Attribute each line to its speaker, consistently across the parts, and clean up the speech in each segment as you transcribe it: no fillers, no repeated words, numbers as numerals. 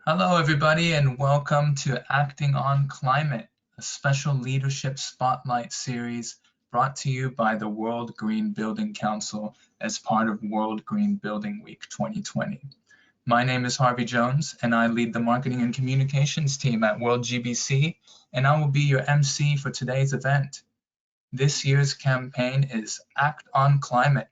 Speaker 1: Hello, everybody, and welcome to Acting on Climate, a special leadership spotlight series brought to you by the World Green Building Council as part of World Green Building Week 2020. My name is Harvey Jones, and I lead the marketing and communications team at WorldGBC, and I will be your MC for today's event. This year's campaign is Act on Climate.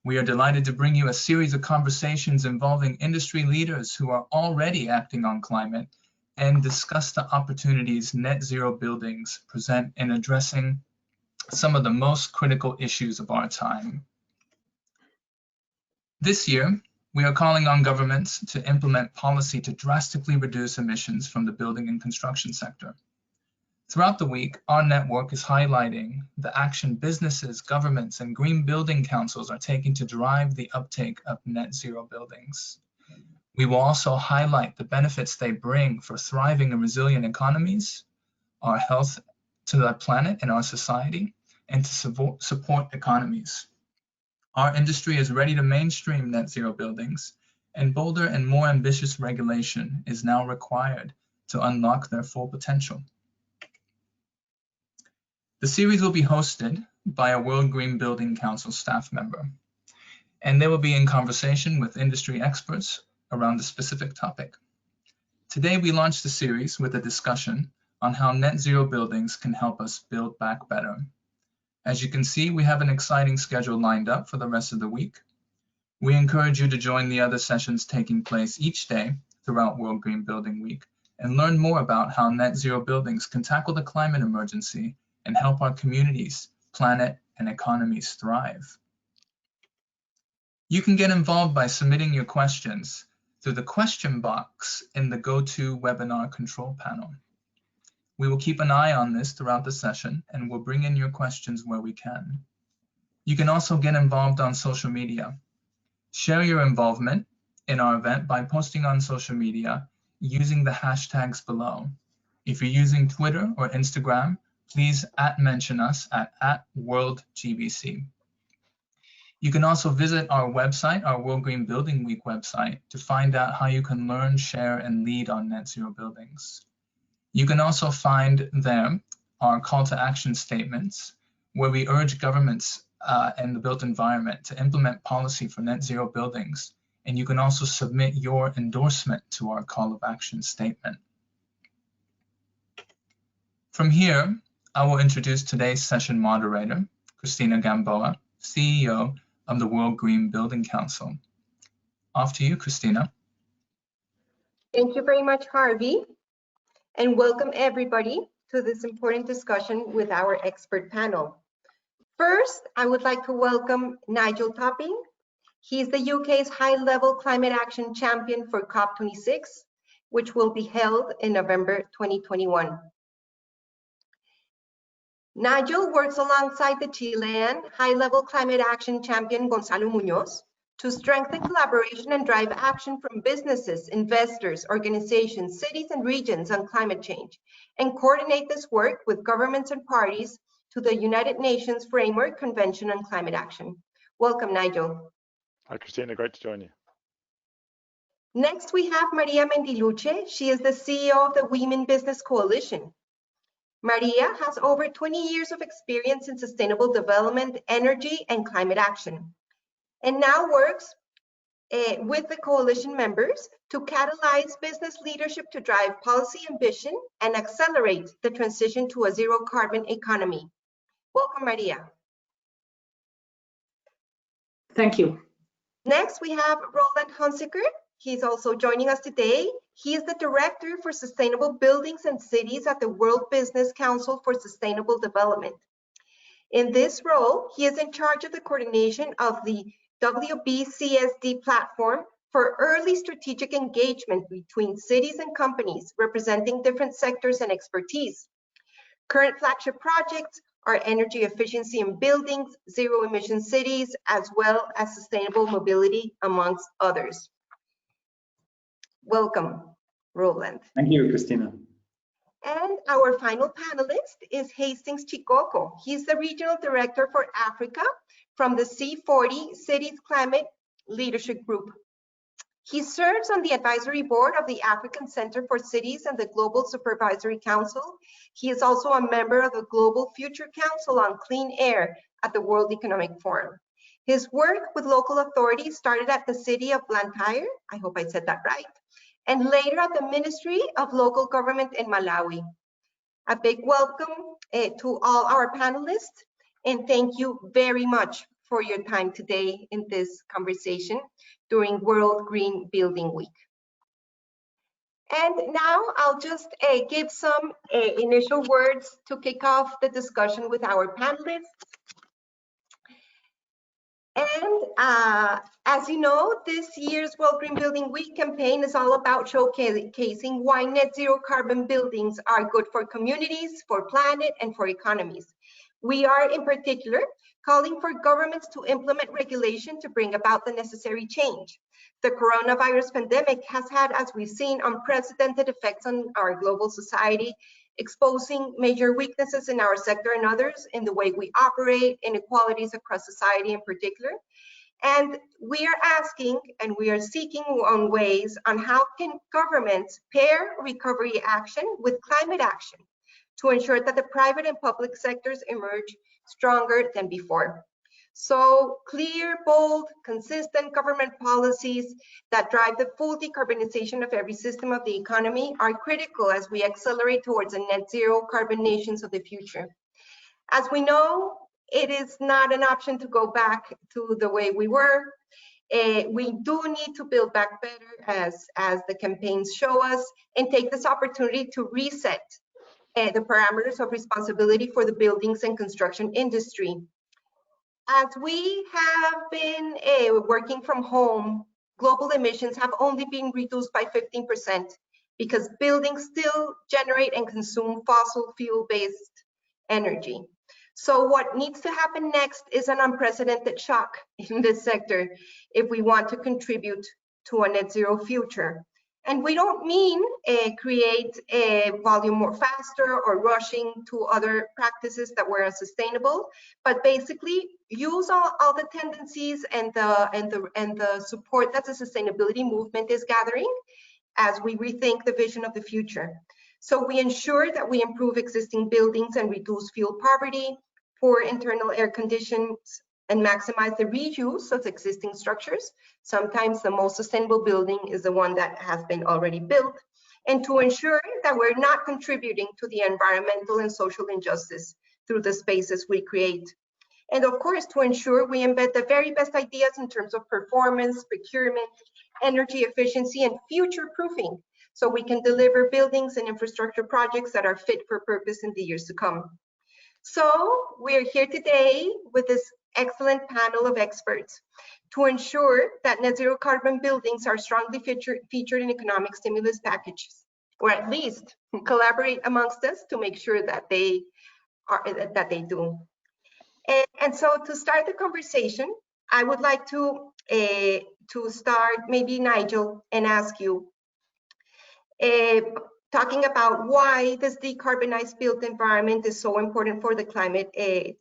Speaker 1: We are delighted to bring you a series of conversations involving industry leaders who are already acting on climate and discuss the opportunities net zero buildings present in addressing some of the most critical issues of our time. This year, we are calling on governments to implement policy to drastically reduce emissions from the building and construction sector. Throughout the week, our network is highlighting the action businesses, governments, and green building councils are taking to drive the uptake of net zero buildings. We will also highlight the benefits they bring for thriving and resilient economies, our health to the planet and our society, and to support economies. Our industry is ready to mainstream net zero buildings, and bolder and more ambitious regulation is now required to unlock their full potential. The series will be hosted by a World Green Building Council staff member, and they will be in conversation with industry experts around the specific topic. Today, we launched the series with a discussion on how net zero buildings can help us build back better. As you can see, we have an exciting schedule lined up for the rest of the week. We encourage you to join the other sessions taking place each day throughout World Green Building Week and learn more about how net zero buildings can tackle the climate emergency and help our communities, planet, and economies thrive. You can get involved by submitting your questions through the question box in the GoToWebinar control panel. We will keep an eye on this throughout the session and we'll bring in your questions where we can. You can also get involved on social media. Share your involvement in our event by posting on social media using the hashtags below. If you're using Twitter or Instagram, please mention us at WorldGBC. You can also visit our website, our World Green Building Week website, to find out how you can learn, share, and lead on net zero buildings. You can also find there our call to action statements, where we urge governments and the built environment to implement policy for net zero buildings. And you can also submit your endorsement to our call of action statement. From here, I will introduce today's session moderator, Cristina Gamboa, CEO of the World Green Building Council. Off to you, Cristina.
Speaker 2: Thank you very much, Harvey, and welcome everybody to this important discussion with our expert panel. First, I would like to welcome Nigel Topping. He's the UK's high-level climate action champion for COP26, which will be held in November 2021. Nigel works alongside the Chilean high-level climate action champion Gonzalo Muñoz to strengthen collaboration and drive action from businesses, investors, organizations, cities, and regions on climate change, and coordinate this work with governments and parties to the United Nations Framework Convention on Climate Action. Welcome, Nigel.
Speaker 3: Hi, Cristina, great to join you.
Speaker 2: Next, we have Maria Mendiluce. She is the CEO of the Women Business Coalition. Maria has over 20 years of experience in sustainable development, energy, and climate action, and now works with the coalition members to catalyze business leadership to drive policy ambition and accelerate the transition to a zero carbon economy. Welcome, Maria.
Speaker 4: Thank you.
Speaker 2: Next, we have Roland Hunziker. He's also joining us today. He is the Director for Sustainable Buildings and Cities at the World Business Council for Sustainable Development. In this role, he is in charge of the coordination of the WBCSD platform for early strategic engagement between cities and companies representing different sectors and expertise. Current flagship projects are energy efficiency in buildings, zero emission cities, as well as sustainable mobility, amongst others. Welcome, Roland.
Speaker 4: Thank you, Cristina.
Speaker 2: And our final panelist is Hastings Chikoko. He's the Regional Director for Africa from the C40 Cities Climate Leadership Group. He serves on the advisory board of the African Center for Cities and the Global Supervisory Council. He is also a member of the Global Future Council on Clean Air at the World Economic Forum. His work with local authorities started at the city of Blantyre, I hope I said that right, and later at the Ministry of Local Government in Malawi. A big welcome to all our panelists, and thank you very much for your time today in this conversation during World Green Building Week. And now I'll just give some initial words to kick off the discussion with our panelists. And as you know, this year's World Green Building Week campaign is all about showcasing why net zero carbon buildings are good for communities, for planet, and for economies. We are in particular calling for governments to implement regulation to bring about the necessary change. The coronavirus pandemic has had, as we've seen, unprecedented effects on our global society, exposing major weaknesses in our sector and others in the way we operate, inequalities across society in particular. And we are asking and we are seeking on ways on how can governments pair recovery action with climate action to ensure that the private and public sectors emerge stronger than before. So clear, bold, consistent government policies that drive the full decarbonization of every system of the economy are critical as we accelerate towards a net zero carbon nations of the future. As we know, it is not an option to go back to the way we were. We do need to build back better as the campaigns show us, and take this opportunity to reset the parameters of responsibility for the buildings and construction industry. As we have been working from home, global emissions have only been reduced by 15% because buildings still generate and consume fossil fuel-based energy. So what needs to happen next is an unprecedented shock in this sector if we want to contribute to a net zero future. And we don't mean create a volume more faster or rushing to other practices that were unsustainable, but basically use all the tendencies and the support that the sustainability movement is gathering as we rethink the vision of the future. So we ensure that we improve existing buildings and reduce fuel poverty, poor internal air conditions, and maximize the reuse of existing structures. Sometimes the most sustainable building is the one that has been already built, and to ensure that we're not contributing to the environmental and social injustice through the spaces we create. And of course, to ensure we embed the very best ideas in terms of performance, procurement, energy efficiency, and future proofing, so we can deliver buildings and infrastructure projects that are fit for purpose in the years to come. So we're here today with this excellent panel of experts to ensure that net zero carbon buildings are strongly featured in economic stimulus packages, or at least collaborate amongst us to make sure that they do. And so to start the conversation, I would like to start maybe Nigel and ask you, talking about why this decarbonized built environment is so important for the climate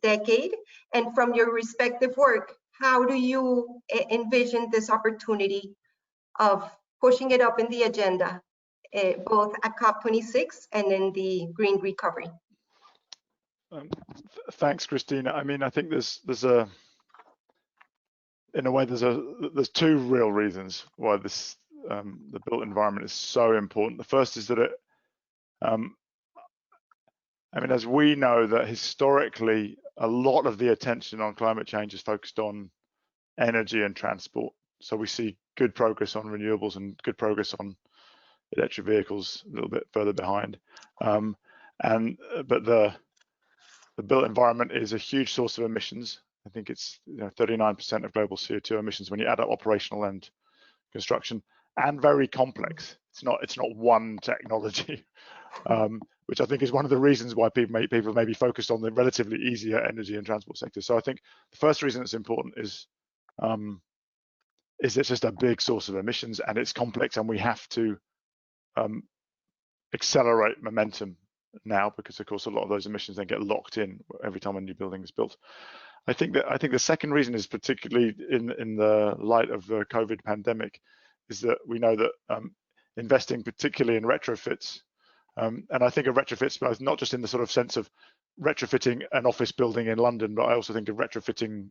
Speaker 2: decade, and from your respective work, how do you envision this opportunity of pushing it up in the agenda, both at COP26 and in the green recovery?
Speaker 3: Thanks, Cristina. I mean, I think there's two real reasons why this the built environment is so important. The first is that it, I mean, as we know that historically, a lot of the attention on climate change is focused on energy and transport. So we see good progress on renewables and good progress on electric vehicles a little bit further behind. But the built environment is a huge source of emissions. I think it's 39% of global CO2 emissions when you add up operational and construction, and very complex. It's not one technology, which I think is one of the reasons why people may be focused on the relatively easier energy and transport sector. So I think the first reason it's important is it's just a big source of emissions, and it's complex, and we have to accelerate momentum now, because of course a lot of those emissions then get locked in every time a new building is built. I think the second reason is particularly in the light of the COVID pandemic, is that we know that investing particularly in retrofits, and I think of retrofits both not just in the sort of sense of retrofitting an office building in London, but I also think of retrofitting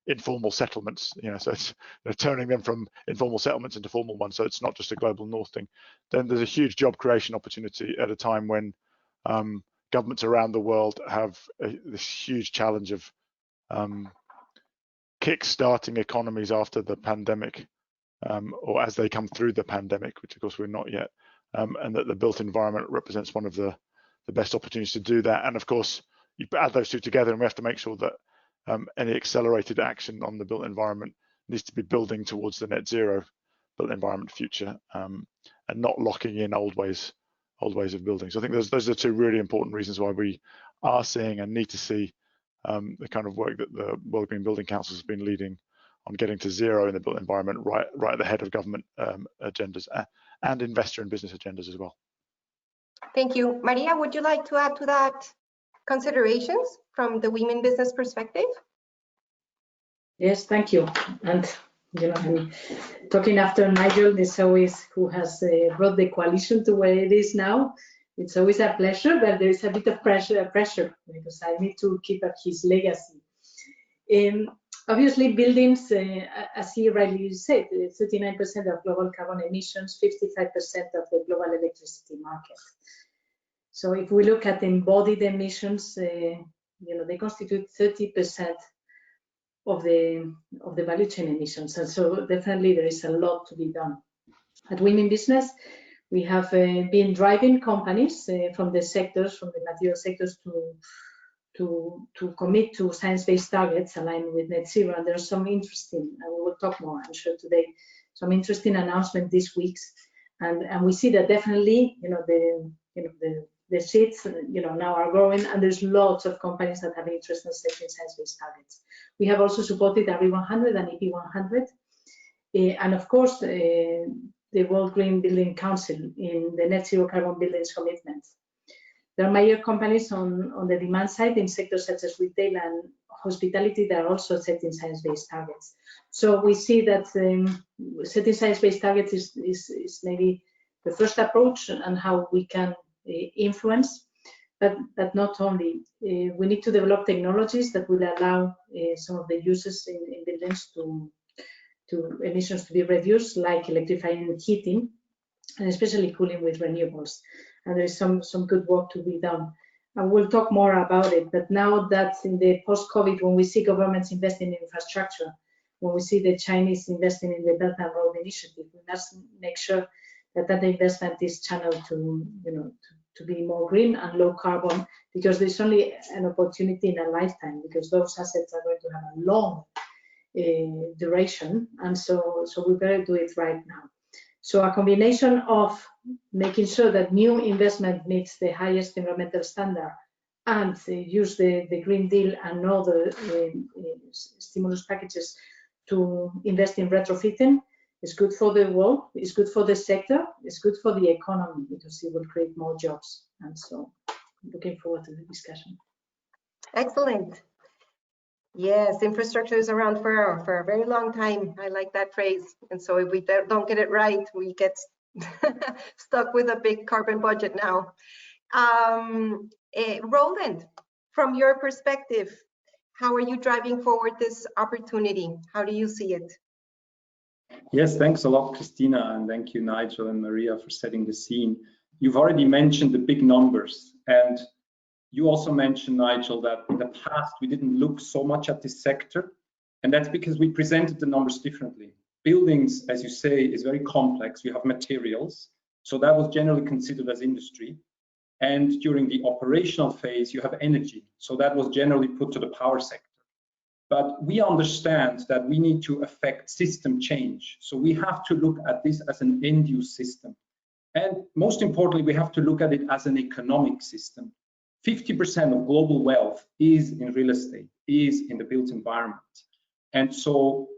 Speaker 3: informal settlements, so it's turning them from informal settlements into formal ones, so it's not just a global north thing. Then there's a huge job creation opportunity at a time when governments around the world have this huge challenge of kick-starting economies after the pandemic, or as they come through the pandemic, which of course we're not yet, and that the built environment represents one of the best opportunities to do that. And of course, you add those two together, and we have to make sure that any accelerated action on the built environment needs to be building towards the net zero built environment future, and not locking in old ways of building. So I think those are two really important reasons why we are seeing and need to see the kind of work that the World Green Building Council has been leading on getting to zero in the built environment right at the head of government agendas and investor and business agendas as well.
Speaker 2: Thank you. Maria, would you like to add to that considerations from the women business perspective?
Speaker 4: Yes, thank you. And I'm talking after Nigel, is always who has brought the coalition to where it is now. It's always a pleasure, but there is a bit of pressure because I need to keep up his legacy. Obviously, buildings, as he rightly said, 39% of global carbon emissions, 55% of the global electricity market. So if we look at embodied emissions, they constitute 30% of the value chain emissions, and so definitely there is a lot to be done. At Women Business, we have been driving companies from the sectors, from the material sectors, to commit to science-based targets aligned with net zero. And there's some interesting, and we will talk more, I'm sure, today, some interesting announcement this week. And we see that definitely, the seats, now are growing, and there's lots of companies that have interest in setting science-based targets. We have also supported RE100 and EP100, and of course, the World Green Building Council in the net zero carbon buildings commitments. There are major companies on the demand side in sectors such as retail and hospitality that are also setting science-based targets. So we see that setting science-based targets is maybe the first approach and how we can influence, but not only. We need to develop technologies that will allow some of the uses in buildings to emissions to be reduced, like electrifying heating, and especially cooling with renewables. And there is some good work to be done. And we'll talk more about it. But now that in the post-COVID, when we see governments investing in infrastructure, when we see the Chinese investing in the Belt and Road Initiative, we must make sure that investment is channeled to be more green and low carbon, because there's only an opportunity in a lifetime, because those assets are going to have a long duration, and so we better do it right now. So a combination of making sure that new investment meets the highest environmental standard and use the Green Deal and other stimulus packages to invest in retrofitting is good for the world, it's good for the sector, it's good for the economy, because it will create more jobs. And so I'm looking forward to the discussion.
Speaker 2: Excellent. Yes, infrastructure is around for a very long time. I like that phrase. And so if we don't get it right, we get stuck with a big carbon budget now. Roland, from your perspective, how are you driving forward this opportunity? How do you see it?
Speaker 5: Yes, thanks a lot, Cristina, and thank you, Nigel and Maria, for setting the scene. You've already mentioned the big numbers, and you also mentioned, Nigel, that in the past we didn't look so much at this sector, and that's because we presented the numbers differently. Buildings, as you say, is very complex. You have materials, so that was generally considered as industry. And during the operational phase, you have energy, so that was generally put to the power sector. But we understand that we need to affect system change, so we have to look at this as an end-use system. And most importantly, we have to look at it as an economic system. 50% of global wealth is in real estate, is in the built environment. And so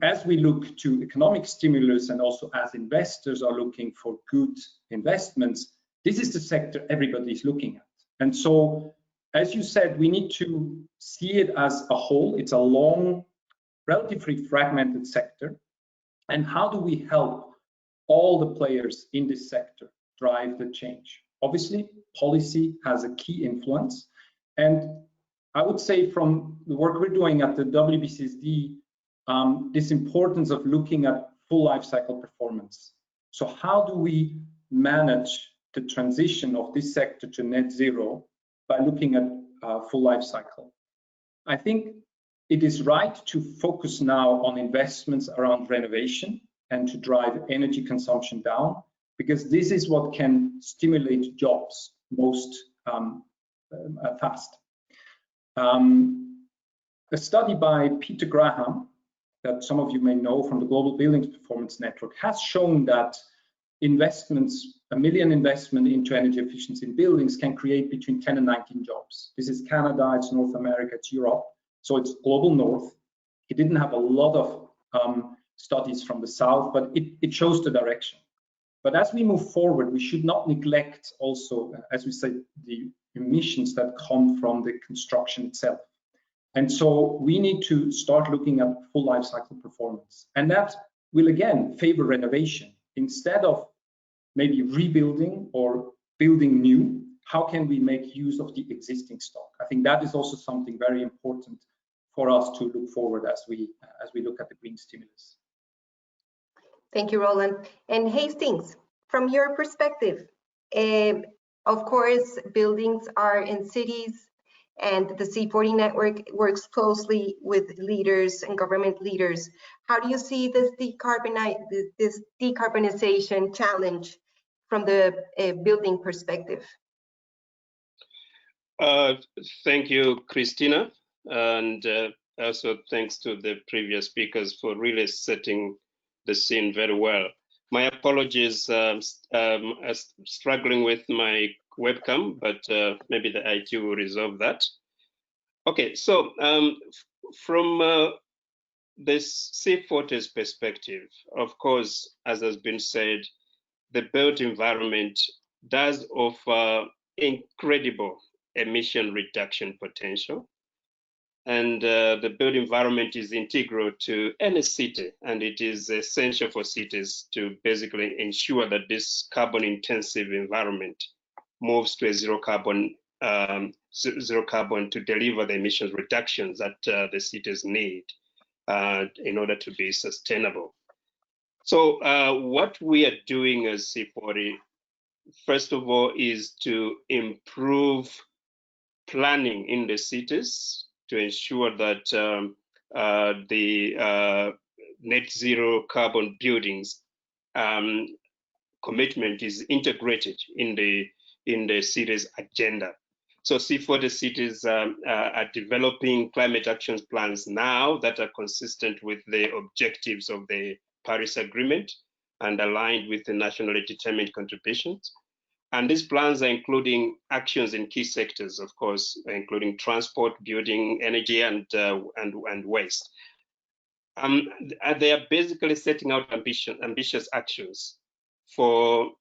Speaker 5: as we look to economic stimulus, and also as investors are looking for good investments, this is the sector everybody is looking at. And so, as you said, we need to see it as a whole. It's a long, relatively fragmented sector. And how do we help all the players in this sector drive the change? Obviously, policy has a key influence. And I would say from the work we're doing at the WBCSD, this importance of looking at full life cycle performance. So how do we manage the transition of this sector to net zero by looking at full life cycle? I think it is right to focus now on investments around renovation and to drive energy consumption down, because this is what can stimulate jobs most fast. A study by Peter Graham, that some of you may know from the Global Buildings Performance Network, has shown that investments, $1 million investment into energy efficiency in buildings can create between 10 and 19 jobs. This is Canada, it's North America, it's Europe, so it's global north. It didn't have a lot of studies from the south, but it shows the direction. But as we move forward, we should not neglect also, as we say, the emissions that come from the construction itself. And so we need to start looking at full life cycle performance. And that will again favor renovation. Instead of maybe rebuilding or building new, how can we make use of the existing stock? I think that is also something very important for us to look forward as we look at the green stimulus.
Speaker 2: Thank you, Roland. And Hastings, from your perspective, of course, buildings are in cities, and the C40 network works closely with leaders and government leaders. How do you see this decarbonization challenge from the building perspective?
Speaker 6: Thank you, Cristina, and also thanks to the previous speakers for really setting the scene very well. My apologies, struggling with my webcam, but maybe the IT will resolve that. Okay, so from this C40's perspective, of course, as has been said, the built environment does offer incredible emission reduction potential. And the built environment is integral to any city, and it is essential for cities to basically ensure that this carbon-intensive environment moves to a zero carbon to deliver the emissions reductions that the cities need in order to be sustainable. So what we are doing as C40, first of all, is to improve planning in the cities to ensure that the net zero carbon buildings commitment is integrated in the city's agenda. So C40 cities are developing climate action plans now that are consistent with the objectives of the Paris Agreement and aligned with the nationally determined contributions. And these plans are including actions in key sectors, of course, including transport, building, energy, and waste. They are basically setting out ambitious actions for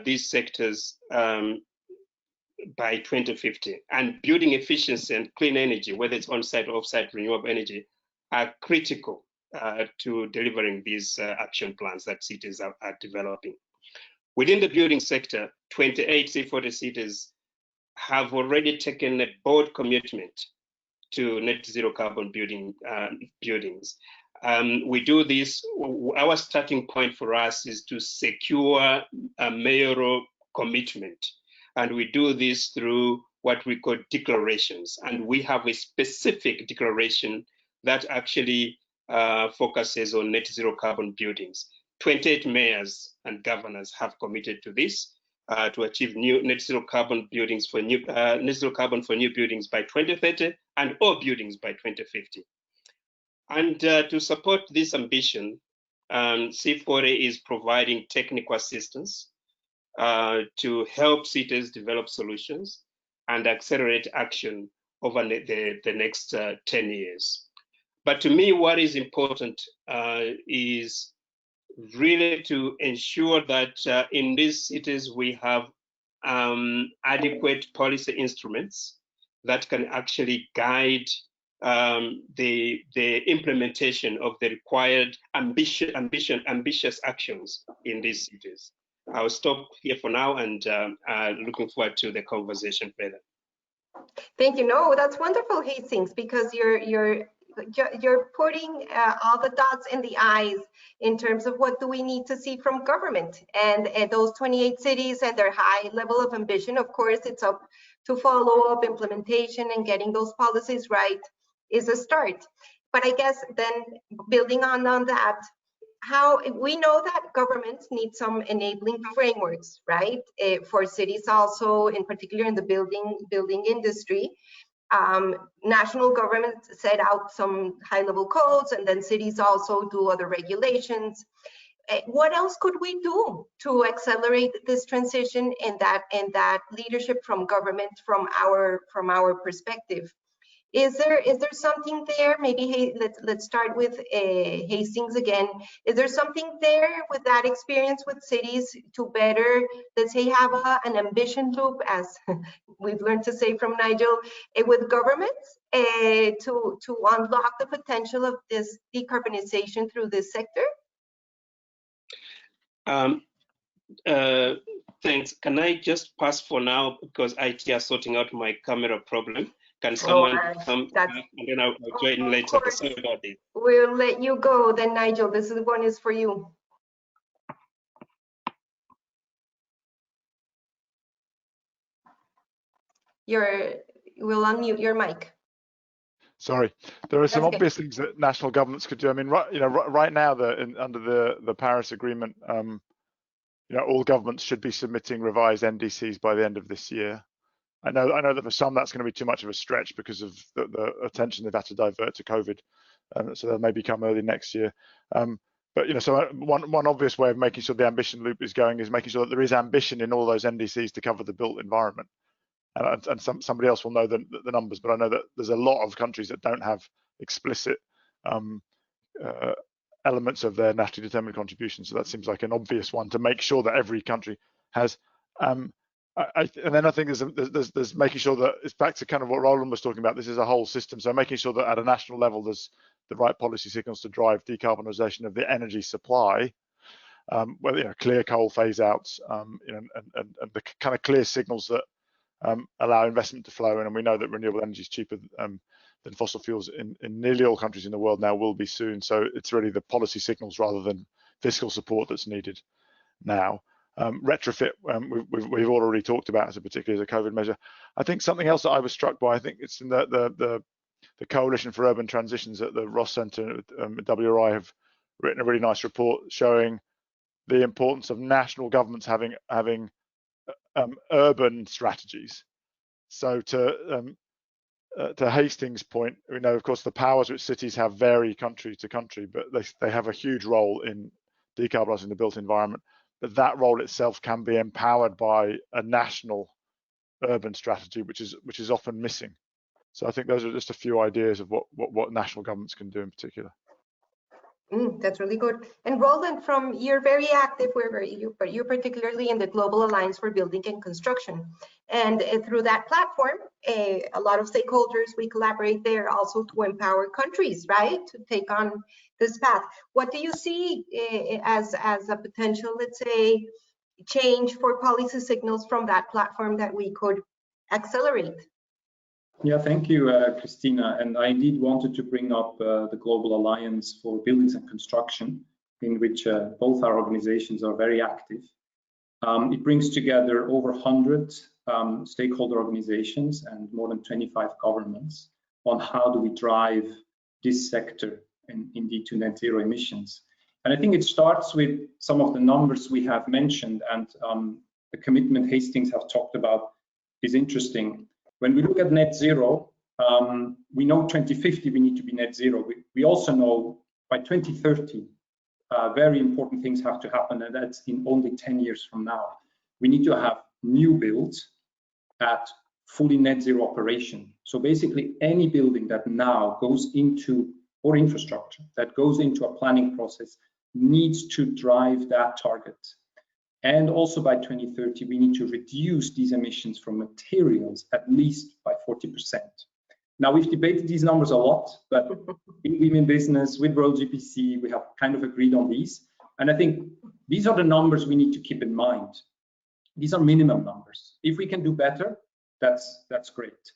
Speaker 6: these sectors by 2050. And building efficiency and clean energy, whether it's on-site or off-site renewable energy, are critical to delivering these action plans that cities are developing. Within the building sector, 28 C40 cities have already taken a bold commitment to net zero carbon buildings. We do this, our starting point for us is to secure a mayoral commitment. And we do this through what we call declarations. And we have a specific declaration that actually focuses on net zero carbon buildings. 28 mayors and governors have committed to this to achieve new net zero carbon buildings for new buildings by 2030 and all buildings by 2050. And to support this ambition, C40 is providing technical assistance to help cities develop solutions and accelerate action over the next 10 years. But to me, what is important is really to ensure that in these cities we have adequate policy instruments that can actually guide the implementation of the required ambitious actions in these cities. I'll stop here for now and looking forward to the conversation further.
Speaker 2: Thank you. No, that's wonderful, Hastings, because you're putting all the dots in the I's in terms of what do we need to see from government, and those 28 cities and their high level of ambition. Of course, it's up to follow up implementation, and getting those policies right is a start. But I guess then building on that, how we know that governments need some enabling frameworks, right? For cities also, in particular in the building industry. National governments set out some high-level codes, and then cities also do other regulations. What else could we do to accelerate this transition and that leadership from government, from our perspective? Is there something there? Maybe, hey, let's start with Hastings again. Is there something there with that experience with cities to better, let's say, have an ambition loop, as we've learned to say from Nigel, with governments to unlock the potential of this decarbonization through this sector?
Speaker 6: Thanks. Can I just pass for now, because IT are sorting out my camera problem? Can someone come back, and then I'll join later? Sorry about this.
Speaker 2: We'll let you go then, Nigel. This one is for you. We'll unmute your mic.
Speaker 3: Sorry, there are some obvious things that national governments could do. I mean, right now, under the Paris Agreement, all governments should be submitting revised NDCs by the end of this year. I know that for some that's going to be too much of a stretch because of the attention they've had to divert to COVID, so they'll maybe come early next year. But so one obvious way of making sure the ambition loop is going is making sure that there is ambition in all those NDCs to cover the built environment. And somebody else will know the numbers, but I know that there's a lot of countries that don't have explicit elements of their nationally determined contribution. So that seems like an obvious one to make sure that every country has. And then I think there's making sure that it's back to kind of what Roland was talking about. This is a whole system, so making sure that at a national level there's the right policy signals to drive decarbonisation of the energy supply, whether clear coal phase outs, and the kind of clear signals that allow investment to flow in. And we know that renewable energy is cheaper than fossil fuels in nearly all countries in the world now, will be soon. So it's really the policy signals rather than fiscal support that's needed now. Retrofit, we've already talked about particularly as a COVID measure. I think something else that I was struck by, I think it's in the Coalition for Urban Transitions at the Ross Centre at WRI have written a really nice report showing the importance of national governments having urban strategies. So to Hastings' point, we know of course the powers which cities have vary country to country, but they have a huge role in decarbonising the built environment. But that role itself can be empowered by a national urban strategy, which is often missing. So I think those are just a few ideas of what national governments can do in particular.
Speaker 2: That's really good. And Roland, you're very active, but you're particularly in the Global Alliance for Building and Construction. And through that platform, a lot of stakeholders, we collaborate there also to empower countries, right, to take on this path. What do you see as a potential, let's say, change for policy signals from that platform that we could accelerate?
Speaker 5: Yeah, thank you, Cristina. And I indeed wanted to bring up the Global Alliance for Buildings and Construction, in which both our organizations are very active. It brings together over 100 stakeholder organizations and more than 25 governments on how do we drive this sector indeed to net zero emissions. And I think it starts with some of the numbers we have mentioned, and the commitment Hastings have talked about is interesting. When we look at net zero, we know 2050 we need to be net zero. We also know by 2030 very important things have to happen, and that's in only 10 years from now. We need to have new builds at fully net zero operation. So basically any building that now goes into, or infrastructure that goes into a planning process, needs to drive that target. And also by 2030, we need to reduce these emissions from materials at least by 40%. Now, we've debated these numbers a lot, but in Women Business, with WorldGBC, we have kind of agreed on these. And I think these are the numbers we need to keep in mind. These are minimum numbers. If we can do better, that's great.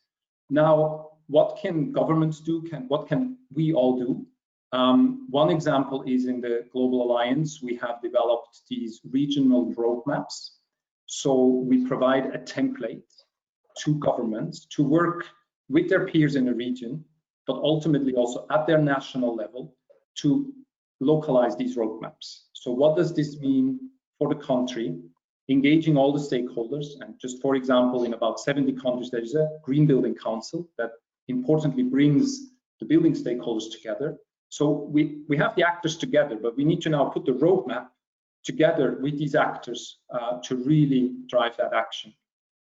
Speaker 5: Now, what can governments do? What can we all do? One example is in the Global Alliance, we have developed these regional roadmaps. So we provide a template to governments to work with their peers in the region, but ultimately also at their national level to localize these roadmaps. So what does this mean for the country? Engaging all the stakeholders, and just for example, in about 70 countries, there is a Green Building Council that importantly brings the building stakeholders together. So we have the actors together, but we need to now put the roadmap together with these actors to really drive that action.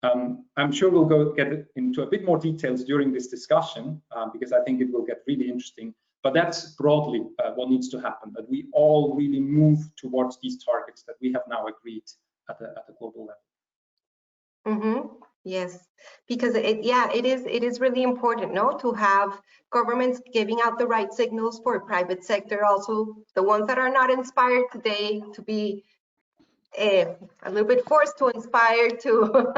Speaker 5: I'm sure we'll get into a bit more details during this discussion because I think it will get really interesting. But that's broadly what needs to happen, that we all really move towards these targets that we have now agreed at the global level.
Speaker 2: Mm-hmm. Yes, because it is really important, no, to have governments giving out the right signals for private sector, also the ones that are not inspired today to be a little bit forced to inspire to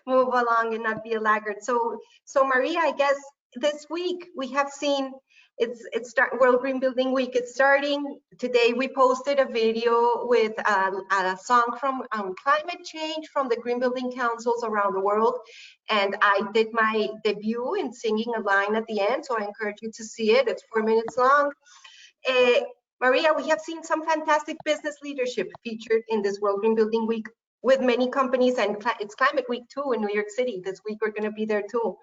Speaker 2: move along and not be a laggard. So Maria, I guess this week we have seen World Green Building Week. It's starting today. We posted a video with a song from climate change from the Green Building Councils around the world, and I did my debut in singing a line at the end, so I encourage you to see it. It's 4 minutes long. Maria, we have seen some fantastic business leadership featured in this World Green Building Week with many companies, and it's Climate Week too in New York City. This week we're going to be there too.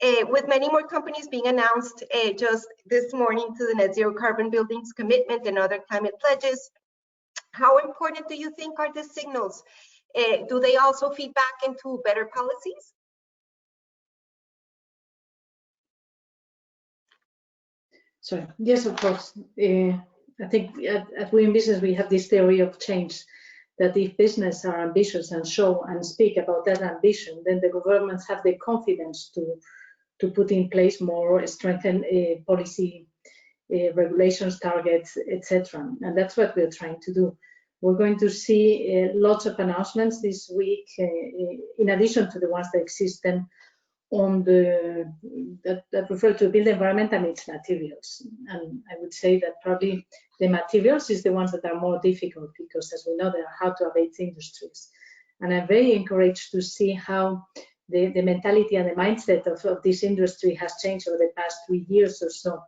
Speaker 2: With many more companies being announced just this morning to the Net Zero Carbon Buildings Commitment and other climate pledges. How important do you think are the signals? Do they also feed back into better policies?
Speaker 4: So yes, of course. I think at Women Business we have this theory of change, that if business are ambitious and show and speak about that ambition, then the governments have the confidence to put in place more strengthened policy regulations, targets, etc. And that's what we're trying to do. We're going to see lots of announcements this week, in addition to the ones that exist then on that refer to build environment and its materials. And I would say that probably the materials is the ones that are more difficult, because as we know, they are how to abate industries. And I'm very encouraged to see how the mentality and the mindset of this industry has changed over the past 3 years or so.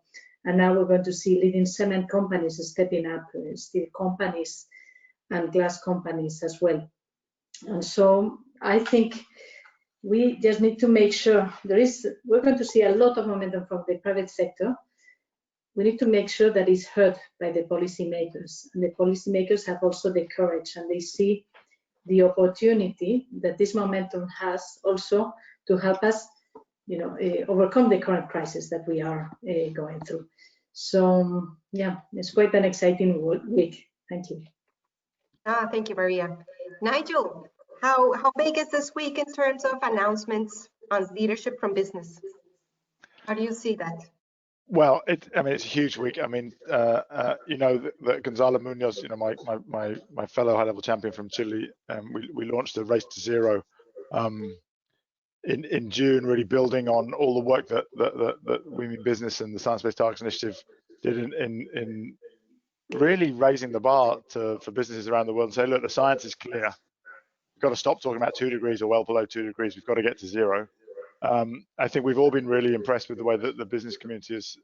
Speaker 4: And now we're going to see leading cement companies stepping up, steel companies and glass companies as well. And so I think we just need to make sure we're going to see a lot of momentum from the private sector. We need to make sure that it's heard by the policymakers, and the policymakers have also the courage, and they see the opportunity that this momentum has also to help us, overcome the current crisis that we are going through. So yeah, it's quite an exciting week. Thank you.
Speaker 2: Thank you, Maria. Nigel, how big is this week in terms of announcements on leadership from business? How do you see that?
Speaker 3: Well, it's a huge week. I mean, that Gonzalo Munoz, my fellow high-level champion from Chile, we launched the Race to Zero in June, really building on all the work that Women Business and the Science Based Targets Initiative did in really raising the bar for businesses around the world and say, look, the science is clear. We've got to stop talking about 2 degrees or well below 2 degrees. We've got to get to zero. I think we've all been really impressed with the way that the business community has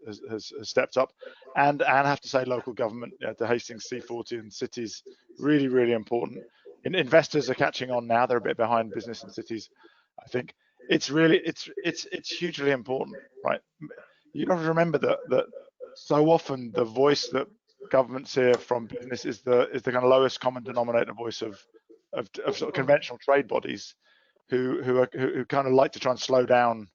Speaker 3: stepped up, and I have to say local government, the Hastings C40 and cities, really, really important. Investors are catching on now. They're a bit behind business and cities. I think it's hugely important, right? You got to remember that so often the voice that governments hear from business is the kind of lowest common denominator voice of sort of conventional trade bodies. Who kind of like to try and slow down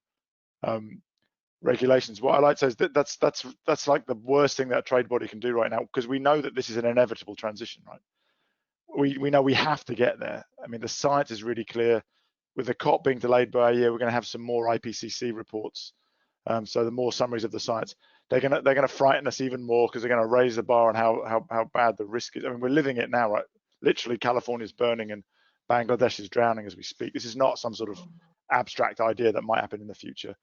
Speaker 3: regulations. What I like to say is that that's like the worst thing that a trade body can do right now, because we know that this is an inevitable transition, right? We know we have to get there. I mean, the science is really clear. With the COP being delayed by a year, we're going to have some more IPCC reports So the more summaries of the science, they're gonna frighten us even more, because they're gonna raise the bar on how bad the risk is. I mean, we're living it now, right? Literally, California's burning and Bangladesh is drowning as we speak. This is not some sort of abstract idea that might happen in the future.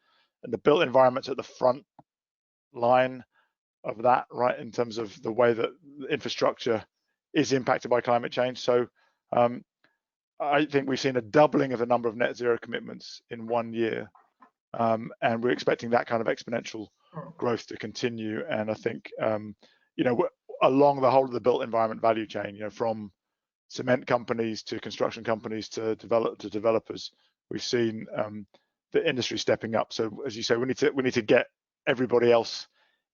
Speaker 3: And the built environment's at the front line of that, right, in terms of the way that infrastructure is impacted by climate change. So I think we've seen a doubling of the number of net zero commitments in 1 year, and we're expecting that kind of exponential growth to continue. And I think you know, along the whole of the built environment value chain, you know, from cement companies to construction companies to developers, we've seen the industry stepping up. So as you say, we need to get everybody else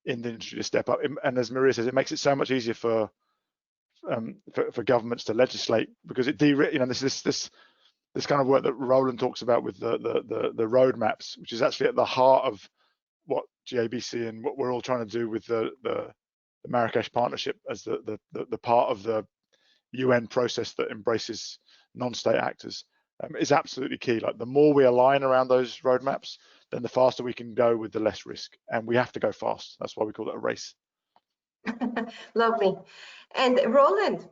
Speaker 3: in the industry to step up. And as Maria says, it makes it so much easier for governments to legislate, because it you know, this kind of work that Roland talks about with the roadmaps, which is actually at the heart of what GABC and what we're all trying to do with the Marrakesh Partnership as the part of the UN process that embraces non-state actors, is absolutely key. Like, the more we align around those roadmaps, then the faster we can go with the less risk. And we have to go fast. That's why we call it a race.
Speaker 2: Lovely. And Roland,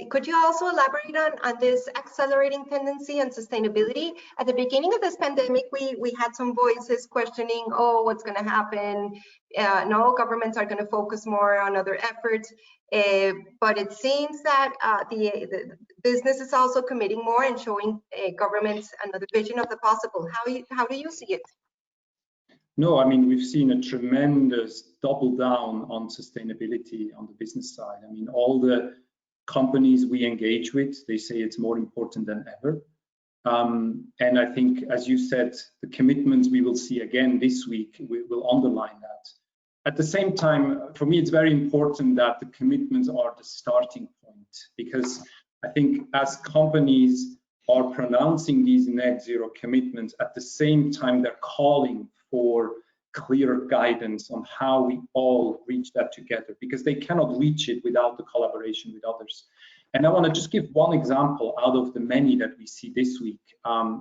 Speaker 2: could you also elaborate on this accelerating tendency and sustainability? At the beginning of this pandemic, we had some voices questioning, oh, what's going to happen? No, governments are going to focus more on other efforts. But it seems that the business is also committing more and showing governments another vision of the possible. How do you see it?
Speaker 5: No, I mean, we've seen a tremendous double down on sustainability on the business side. I mean, all the companies we engage with, they say it's more important than ever. And I think, as you said, the commitments we will see again this week will underline that. At the same time, for me, it's very important that the commitments are the starting point, because I think as companies are pronouncing these net zero commitments, at the same time, they're calling for clearer guidance on how we all reach that together, because they cannot reach it without the collaboration with others. And I want to just give one example out of the many that we see this week.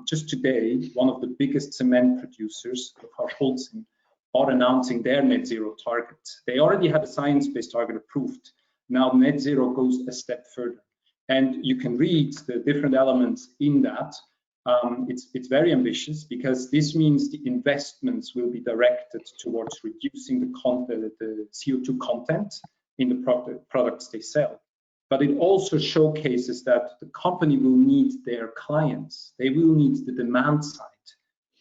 Speaker 5: Just today, one of the biggest cement producers, Hastings, are announcing their net zero target. They already had a science-based target approved. Now net zero goes a step further. And you can read the different elements in that. It's very ambitious, because this means the investments will be directed towards reducing the CO2 content in the products they sell. But it also showcases that the company will need their clients. They will need the demand side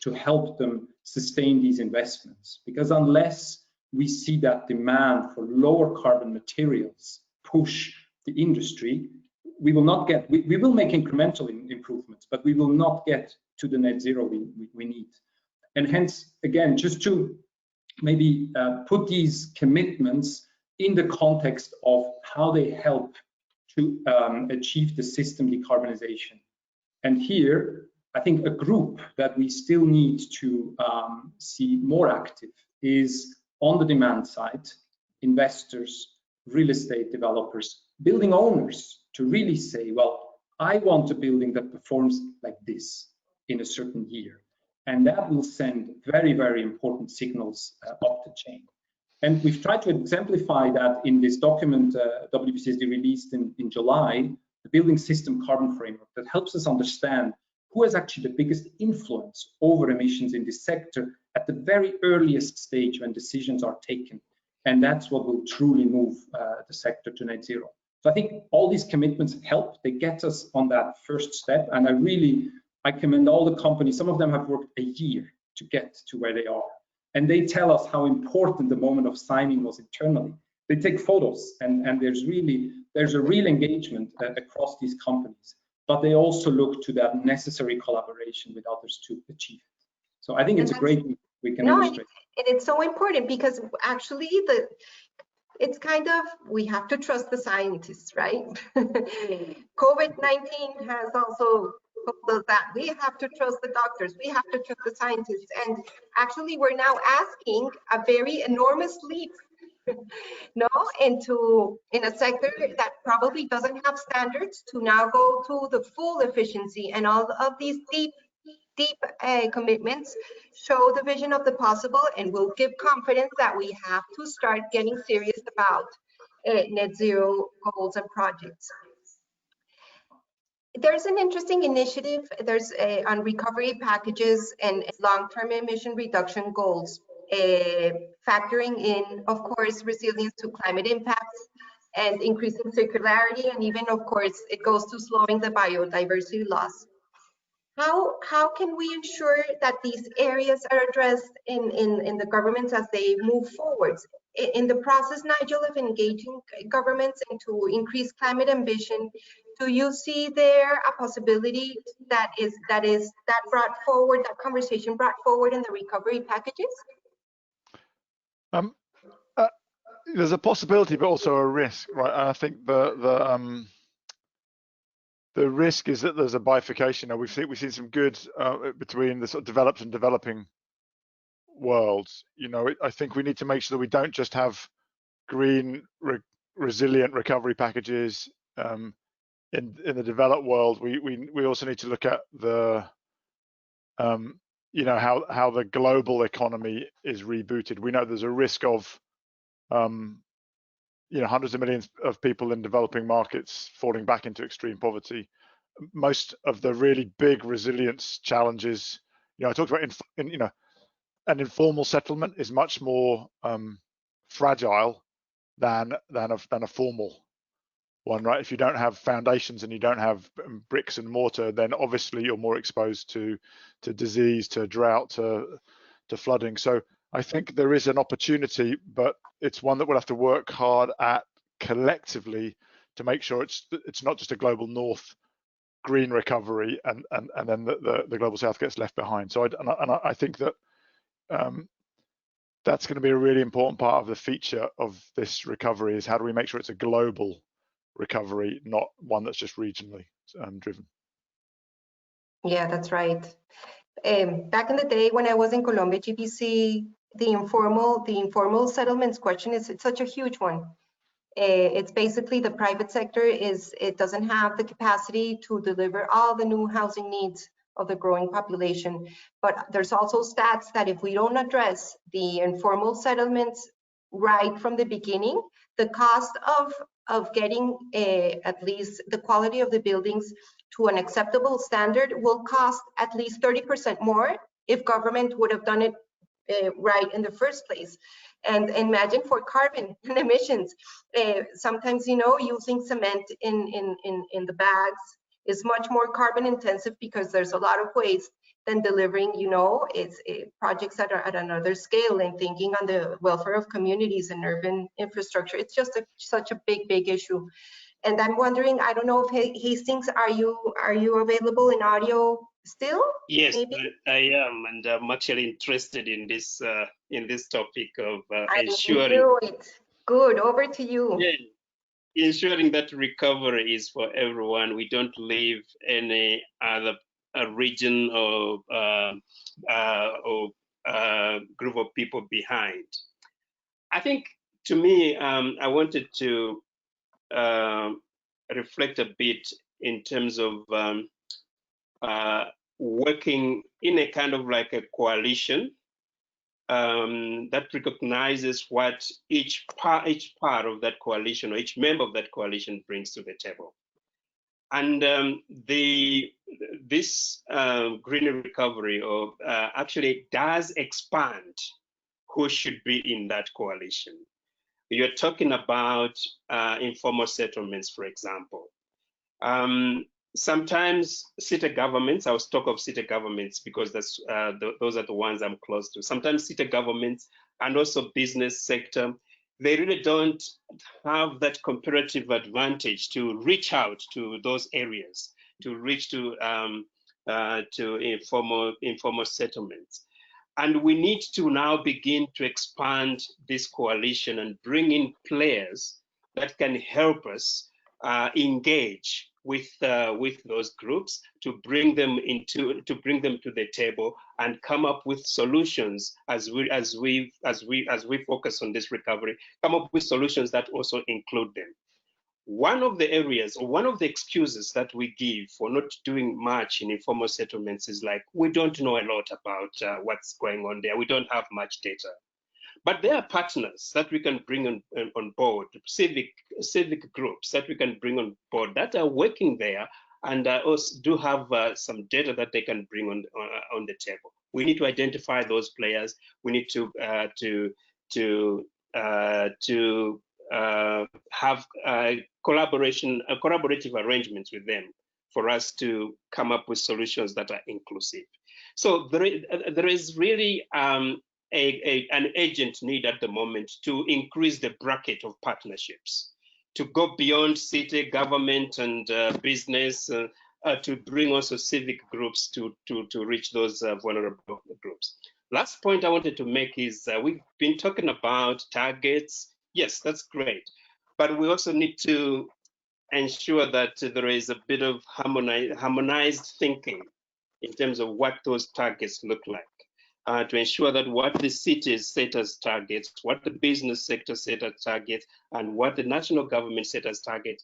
Speaker 5: to help them sustain these investments. Because unless we see that demand for lower carbon materials push the industry, we will not get, we will make incremental improvements, but we will not get to the net zero we need. And hence, again, just to maybe put these commitments in the context of how they help to achieve the system decarbonization. And here, I think a group that we still need to see more active is on the demand side, investors, real estate developers, building owners, to really say, well, I want a building that performs like this in a certain year. And that will send very, very important signals up the chain. And we've tried to exemplify that in this document WBCSD released in July, the Building System Carbon Framework, that helps us understand who has actually the biggest influence over emissions in this sector at the very earliest stage when decisions are taken. And that's what will truly move the sector to net zero. So I think all these commitments help. They get us on that first step. And I commend all the companies. Some of them have worked a year to get to where they are. And they tell us how important the moment of signing was internally. They take photos, and there's a real engagement across these companies. But they also look to that necessary collaboration with others to achieve it. So I think it's a great week we can illustrate.
Speaker 2: And it's so important, because actually it's kind of, we have to trust the scientists, right? COVID-19 has also told us that we have to trust the doctors, we have to trust the scientists. And actually we're now asking a very enormous leap in a sector that probably doesn't have standards to now go to the full efficiency and all of these deep deep commitments show the vision of the possible and will give confidence that we have to start getting serious about net zero goals and projects. There's an interesting initiative, on recovery packages and long-term emission reduction goals, factoring in, of course, resilience to climate impacts and increasing circularity, and even, of course, it goes to slowing the biodiversity loss. How can we ensure that these areas are addressed in the governments as they move forward? In the process, Nigel, of engaging governments into increased climate ambition, do you see there a possibility that conversation brought forward in the recovery packages?
Speaker 3: There's a possibility, but also a risk, right? And I think the risk is that there's a bifurcation. Now we've seen some good between the sort of developed and developing worlds. You know, I think we need to make sure that we don't just have green, resilient recovery packages in the developed world. We also need to look at the you know, how the global economy is rebooted. We know there's a risk of you know, hundreds of millions of people in developing markets falling back into extreme poverty. Most of the really big resilience challenges, you know, I talked about you know, an informal settlement is much more fragile than a formal one, right? If you don't have foundations and you don't have bricks and mortar, then obviously you're more exposed to disease, to drought, to flooding. So I think there is an opportunity, but it's one that we'll have to work hard at collectively to make sure it's not just a global north green recovery and then the global south gets left behind. So I think that that's going to be a really important part of the feature of this recovery, is how do we make sure it's a global recovery, not one that's just regionally driven.
Speaker 2: Yeah, that's right. Back in the day when I was in Colombia GBC, the informal settlements question it's such a huge one. It's basically the private sector it doesn't have the capacity to deliver all the new housing needs of the growing population. But there's also stats that if we don't address the informal settlements right from the beginning, the cost of getting at least the quality of the buildings to an acceptable standard will cost at least 30% more if government would have done it right in the first place. And imagine for carbon and emissions, sometimes, you know, using cement in the bags is much more carbon intensive because there's a lot of waste than delivering, you know, projects that are at another scale and thinking on the welfare of communities and urban infrastructure. It's just such a big issue. And I'm wondering, I don't know if Hastings, are you available in audio still?
Speaker 6: Yes,
Speaker 2: maybe?
Speaker 6: I am, and I'm actually interested in this topic of ensuring.
Speaker 2: I knew it. Good, over to you.
Speaker 6: Yeah, ensuring that recovery is for everyone. We don't leave any other region or group of people behind. I think, to me, I wanted to reflect a bit in terms of working in a kind of like a coalition that recognizes what each part of that coalition or each member of that coalition brings to the table. And this green recovery actually does expand who should be in that coalition. You're talking about informal settlements, for example. Sometimes city governments, I'll talk of city governments because that's those are the ones I'm close to. Sometimes city governments and also business sector, they really don't have that comparative advantage to reach out to those areas, to reach to informal settlements. And we need to now begin to expand this coalition and bring in players that can help us engage with those groups to bring them to the table and come up with solutions as we focus on this recovery, come up with solutions that also include them. one of the areas or one of the excuses that we give for not doing much in informal settlements is like, we don't know a lot about what's going on there. We don't have much data. But there are partners that we can bring on board, civic groups that we can bring on board that are working there and also do have some data that they can bring on the table. We need to identify those players. We need to have collaborative arrangements with them for us to come up with solutions that are inclusive. So there is really an urgent need at the moment to increase the bracket of partnerships, to go beyond city, government, and business, to bring also civic groups to reach those vulnerable groups. Last point I wanted to make is we've been talking about targets. Yes, that's great. But we also need to ensure that there is a bit of harmonized thinking in terms of what those targets look like, to ensure that what the cities set as targets, what the business sector set as targets, and what the national government set as targets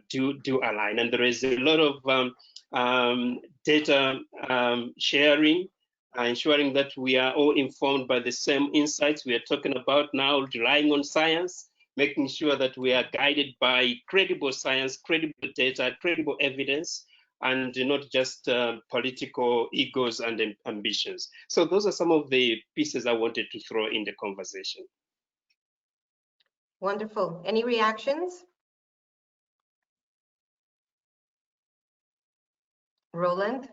Speaker 6: do align. And there is a lot of data sharing, ensuring that we are all informed by the same insights we are talking about now, relying on science, making sure that we are guided by credible science, credible data, credible evidence, and not just political egos and ambitions. So those are some of the pieces I wanted to throw in the conversation.
Speaker 2: Wonderful. Any reactions? Roland?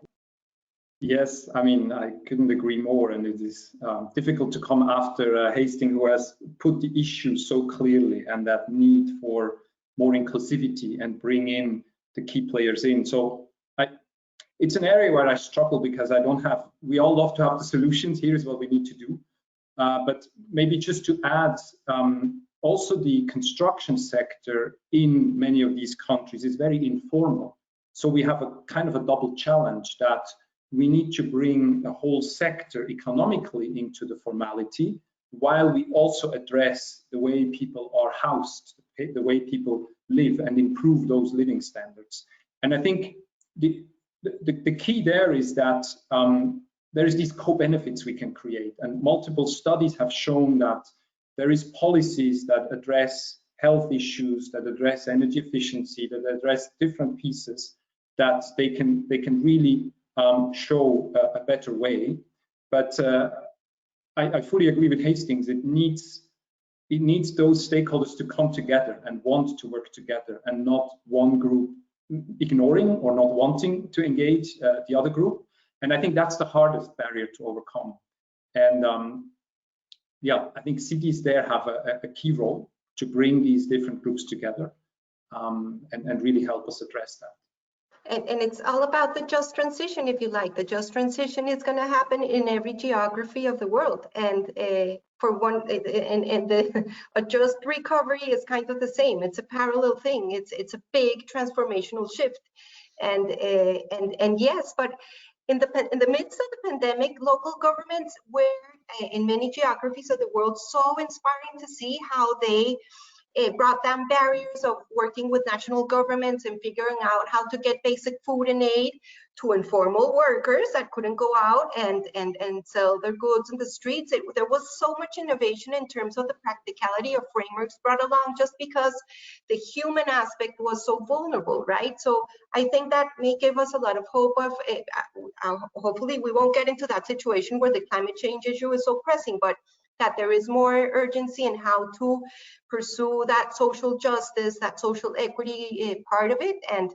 Speaker 5: Yes, I mean, I couldn't agree more, and it is difficult to come after Hastings, who has put the issue so clearly and that need for more inclusivity and bring in the key players in. So it's an area where I struggle because I don't have, we all love to have the solutions, here's what we need to do. But maybe just to add, also the construction sector in many of these countries is very informal. So we have a kind of a double challenge that we need to bring the whole sector economically into the formality, while we also address the way people are housed, the way people live, and improve those living standards. And I think the key there is that there is these co-benefits we can create, and multiple studies have shown that there is policies that address health issues, that address energy efficiency, that address different pieces, that they can really show a better way. But I fully agree with Hastings. It needs those stakeholders to come together and want to work together, and not one group ignoring or not wanting to engage the other group. And I think that's the hardest barrier to overcome. And yeah, I think cities there have a key role to bring these different groups together and really help us address that.
Speaker 2: And it's all about the just transition, if you like. The just transition is going to happen in every geography of the world. And for one, and a just recovery is kind of the same. It's a parallel thing. It's a big transformational shift. And yes, but in the midst of the pandemic, local governments were in many geographies of the world so inspiring to see how they brought down barriers of working with national governments and figuring out how to get basic food and aid to informal workers that couldn't go out and sell their goods in the streets. There was so much innovation in terms of the practicality of frameworks brought along, just because the human aspect was so vulnerable, right? So I think that may give us a lot of hope of, hopefully we won't get into that situation where the climate change issue is so pressing, but that there is more urgency in how to pursue that social justice, that social equity part of it, and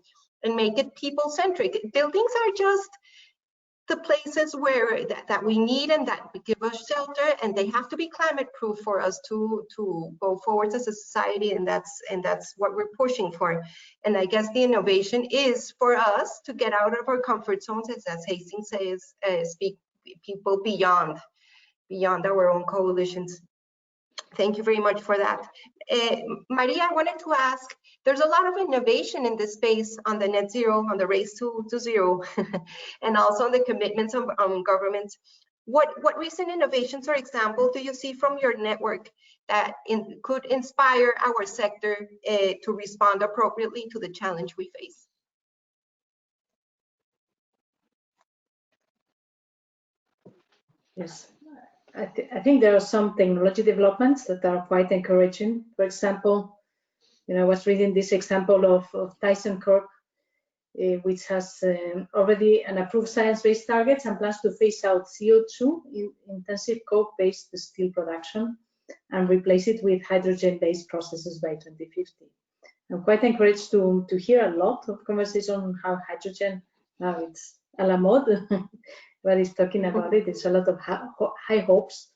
Speaker 2: make it people-centric. Buildings are just the places where that we need and that give us shelter, and they have to be climate-proof for us to go forward as a society, and that's what we're pushing for. And I guess the innovation is for us to get out of our comfort zones, as Hastings says, speak people beyond our own coalitions. Thank you very much for that. Maria, I wanted to ask, there's a lot of innovation in this space on the net zero, on the race to zero, and also on the commitments of governments. What recent innovations or examples do you see from your network that could inspire our sector to respond appropriately to the challenge we face?
Speaker 4: Yes, I think there are some technology developments that are quite encouraging. For example, I was reading this example of Tyson Corp, which has already an approved science-based targets and plans to phase out CO2 in intensive coke-based steel production and replace it with hydrogen-based processes by 2050. I'm quite encouraged to hear a lot of conversation on how hydrogen, now it's a la mode, but it's talking about it. It's a lot of high hopes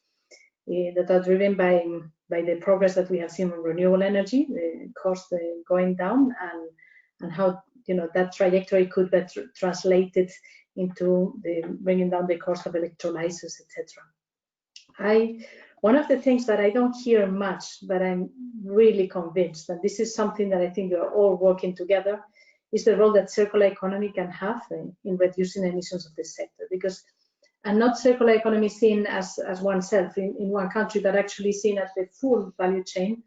Speaker 4: that are driven by the progress that we have seen on renewable energy, the cost going down, and how that trajectory could be translated into bringing down the cost of electrolysis, etc. One of the things that I don't hear much, but I'm really convinced, and this is something that I think we're all working together, is the role that circular economy can have in reducing emissions of this sector. Because, and not circular economy seen as oneself in one country, but actually seen as the full value chain,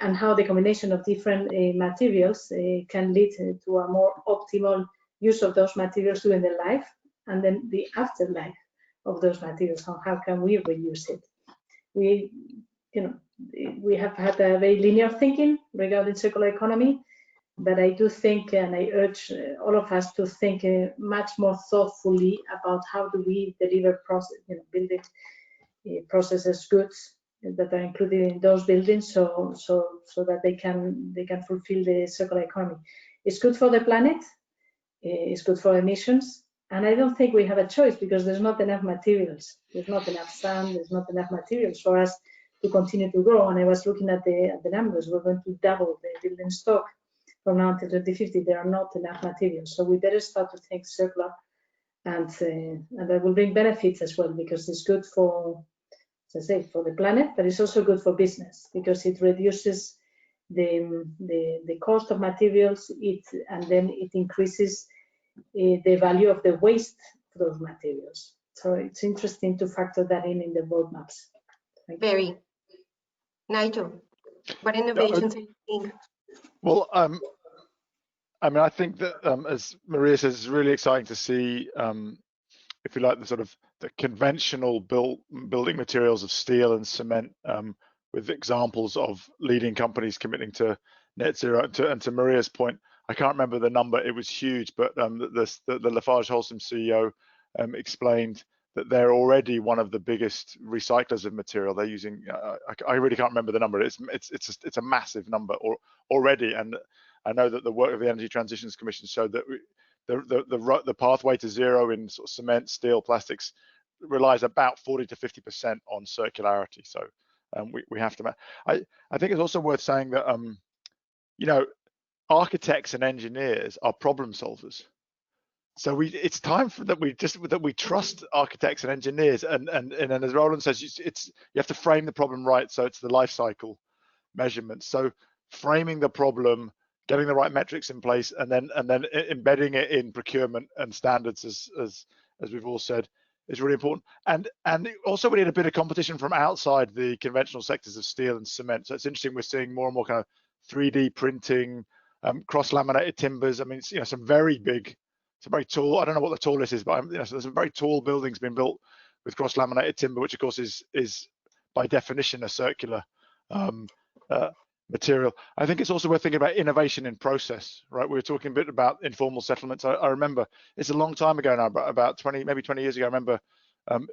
Speaker 4: and how the combination of different materials can lead to a more optimal use of those materials during their life, and then the afterlife of those materials, on how can we reuse it. We have had a very linear thinking regarding circular economy, but I do think, and I urge all of us to think much more thoughtfully about how do we deliver building processes, goods that are included in those buildings, so that they can fulfill the circular economy. It's good for the planet, it's good for emissions, and I don't think we have a choice, because there's not enough materials, there's not enough sand, there's not enough materials for us to continue to grow. And I was looking at the numbers, we're going to double the building stock from now until 2050. There are not enough materials, so we better start to think circular, and that will bring benefits as well, because it's good for, as I say, for the planet, but it's also good for business, because it reduces the cost of materials, and then it increases the value of the waste of those materials. So it's interesting to factor that in the roadmaps.
Speaker 2: Very. Nigel, what innovations are you seeing?
Speaker 3: Well, I think that, as Maria says, it's really exciting to see, if you like, the sort of the conventional building materials of steel and cement, with examples of leading companies committing to net zero. And to Maria's point, I can't remember the number, it was huge, but the Lafarge Holcim CEO explained that they're already one of the biggest recyclers of material. They're using, I really can't remember the number. It's a massive number already, and I know that the work of the Energy Transitions Commission showed that the pathway to zero in sort of cement, steel, plastics relies about 40 to 50% on circularity. So we have to. I think it's also worth saying that architects and engineers are problem solvers. So it's time that we trust architects and engineers, and as Roland says, you have to frame the problem right. So it's the life cycle measurement. So framing the problem, getting the right metrics in place, and then embedding it in procurement and standards, as we've all said, is really important. And also we need a bit of competition from outside the conventional sectors of steel and cement. So it's interesting, we're seeing more and more kind of 3D printing, cross-laminated timbers. I mean, it's some very big, some very tall, I don't know what the tallest is, but there's some very tall buildings being built with cross-laminated timber, which of course is by definition a circular material. I think it's also worth thinking about innovation in process, right? We were talking a bit about informal settlements. I remember, it's a long time ago now, but about 20 years ago, I remember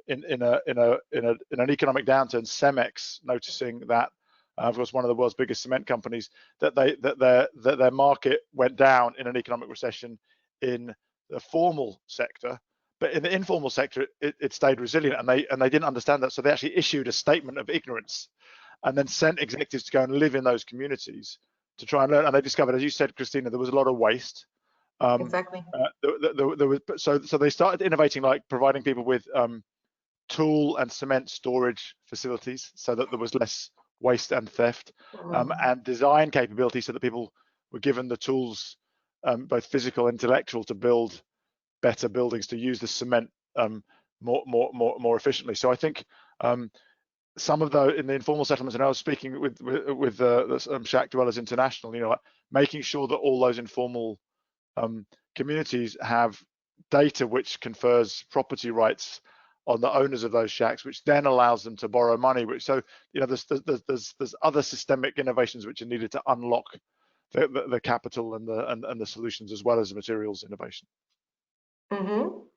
Speaker 3: in an economic downturn, Cemex noticing that, of course, one of the world's biggest cement companies, that their market went down in an economic recession in the formal sector, but in the informal sector, it stayed resilient, and they didn't understand that, so they actually issued a statement of ignorance, and then sent executives to go and live in those communities to try and learn. And they discovered, as you said, Cristina, there was a lot of waste.
Speaker 2: Exactly.
Speaker 3: So they started innovating, like providing people with tool and cement storage facilities, so that there was less waste and theft, and design capability, so that people were given the tools, both physical and intellectual, to build better buildings, to use the cement more efficiently. So I think some of the in the informal settlements, and I was speaking with Shack Dwellers International, you know, like making sure that all those informal communities have data which confers property rights on the owners of those shacks, which then allows them to borrow money. Which, so you know, there's other systemic innovations which are needed to unlock the capital and the solutions, as well as the materials innovation.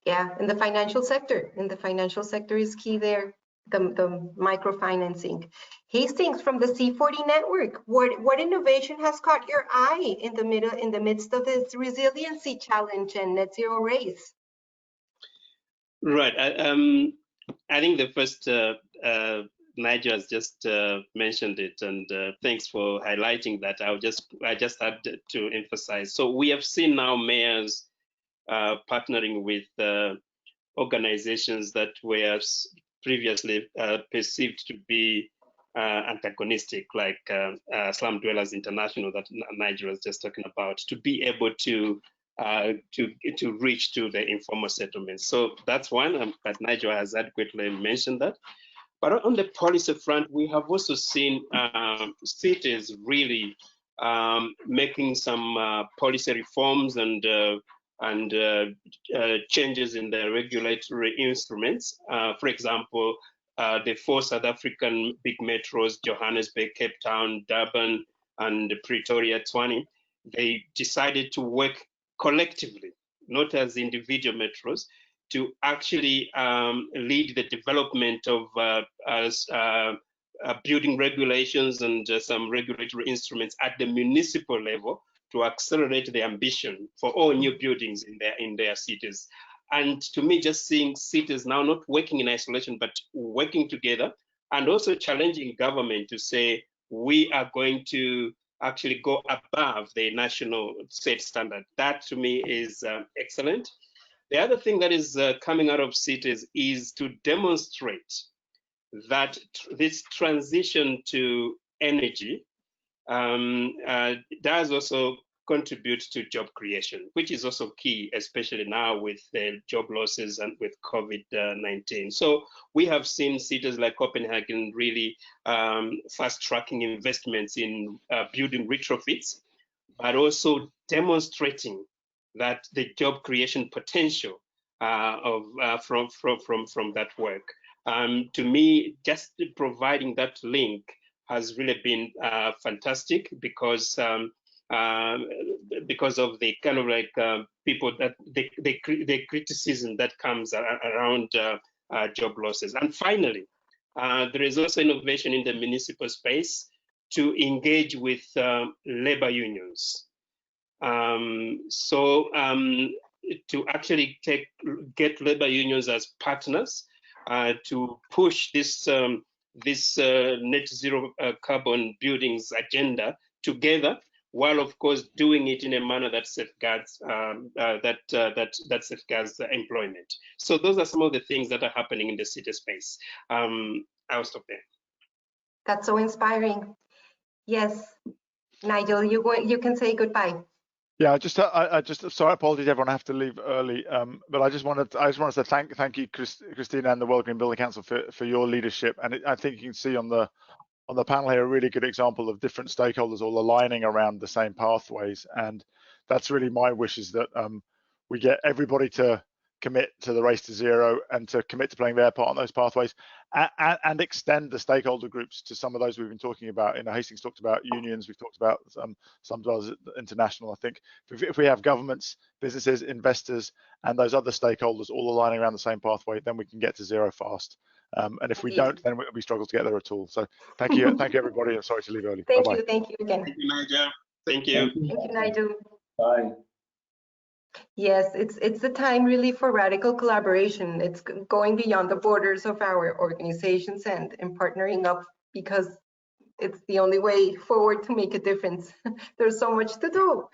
Speaker 2: Yeah, in the financial sector. In the financial sector is key there. The microfinancing. Hastings from the C40 network. What innovation has caught your eye in the midst of this resiliency challenge and net zero race?
Speaker 6: Right. I think the first Nigel has just mentioned it, and thanks for highlighting that. I just had to emphasize. So we have seen now mayors partnering with organizations that were previously perceived to be antagonistic, like Slum Dwellers International that Nigel was just talking about, to be able to reach to the informal settlements. So that's one, but Nigel has adequately mentioned that. But on the policy front, we have also seen cities really making some policy reforms and changes in the regulatory instruments. For example, the 4 South African big metros, Johannesburg, Cape Town, Durban, and Pretoria, Tshwane, they decided to work collectively, not as individual metros, to actually lead the development of building regulations and some regulatory instruments at the municipal level to accelerate the ambition for all new buildings in their cities. And to me, just seeing cities now not working in isolation, but working together, and also challenging government to say, we are going to actually go above the national set standard. That to me is excellent. The other thing that is coming out of cities is to demonstrate that this transition to energy does also contribute to job creation, which is also key, especially now with the job losses and with COVID-19. So we have seen cities like Copenhagen really fast-tracking investments in building retrofits, but also demonstrating that the job creation potential from that work. To me, just providing that link has really been fantastic, because of the kind of like people that the criticism that comes around job losses. And finally, there is also innovation in the municipal space to engage with labor unions. To actually get labor unions as partners to push this net zero carbon buildings agenda together, while of course doing it in a manner that safeguards that safeguards employment. So those are some of the things that are happening in the city space. I'll stop there.
Speaker 2: That's so inspiring. Yes, Nigel, you can say goodbye.
Speaker 3: Yeah, I just sorry, apologies everyone, I have to leave early. But I just wanted to thank you, Cristina, and the World Green Building Council for your leadership. And I think you can see on the panel here a really good example of different stakeholders all aligning around the same pathways. And that's really my wish, is that we get everybody to commit to the race to zero and to commit to playing their part on those pathways, and extend the stakeholder groups to some of those we've been talking about. You know, Hastings talked about unions, we've talked about some dwellers international. I think if we have governments, businesses, investors, and those other stakeholders all aligning around the same pathway, then we can get to zero fast. And if we don't, then we struggle to get there at all. So thank you everybody. I'm sorry to leave early.
Speaker 2: Thank
Speaker 3: Bye-bye.
Speaker 2: you again.
Speaker 6: Thank you, Nigel. Thank you.
Speaker 2: Thank you, Nigel.
Speaker 5: Bye.
Speaker 2: Yes, it's the time really for radical collaboration. It's going beyond the borders of our organizations and partnering up, because it's the only way forward to make a difference. There's so much to do.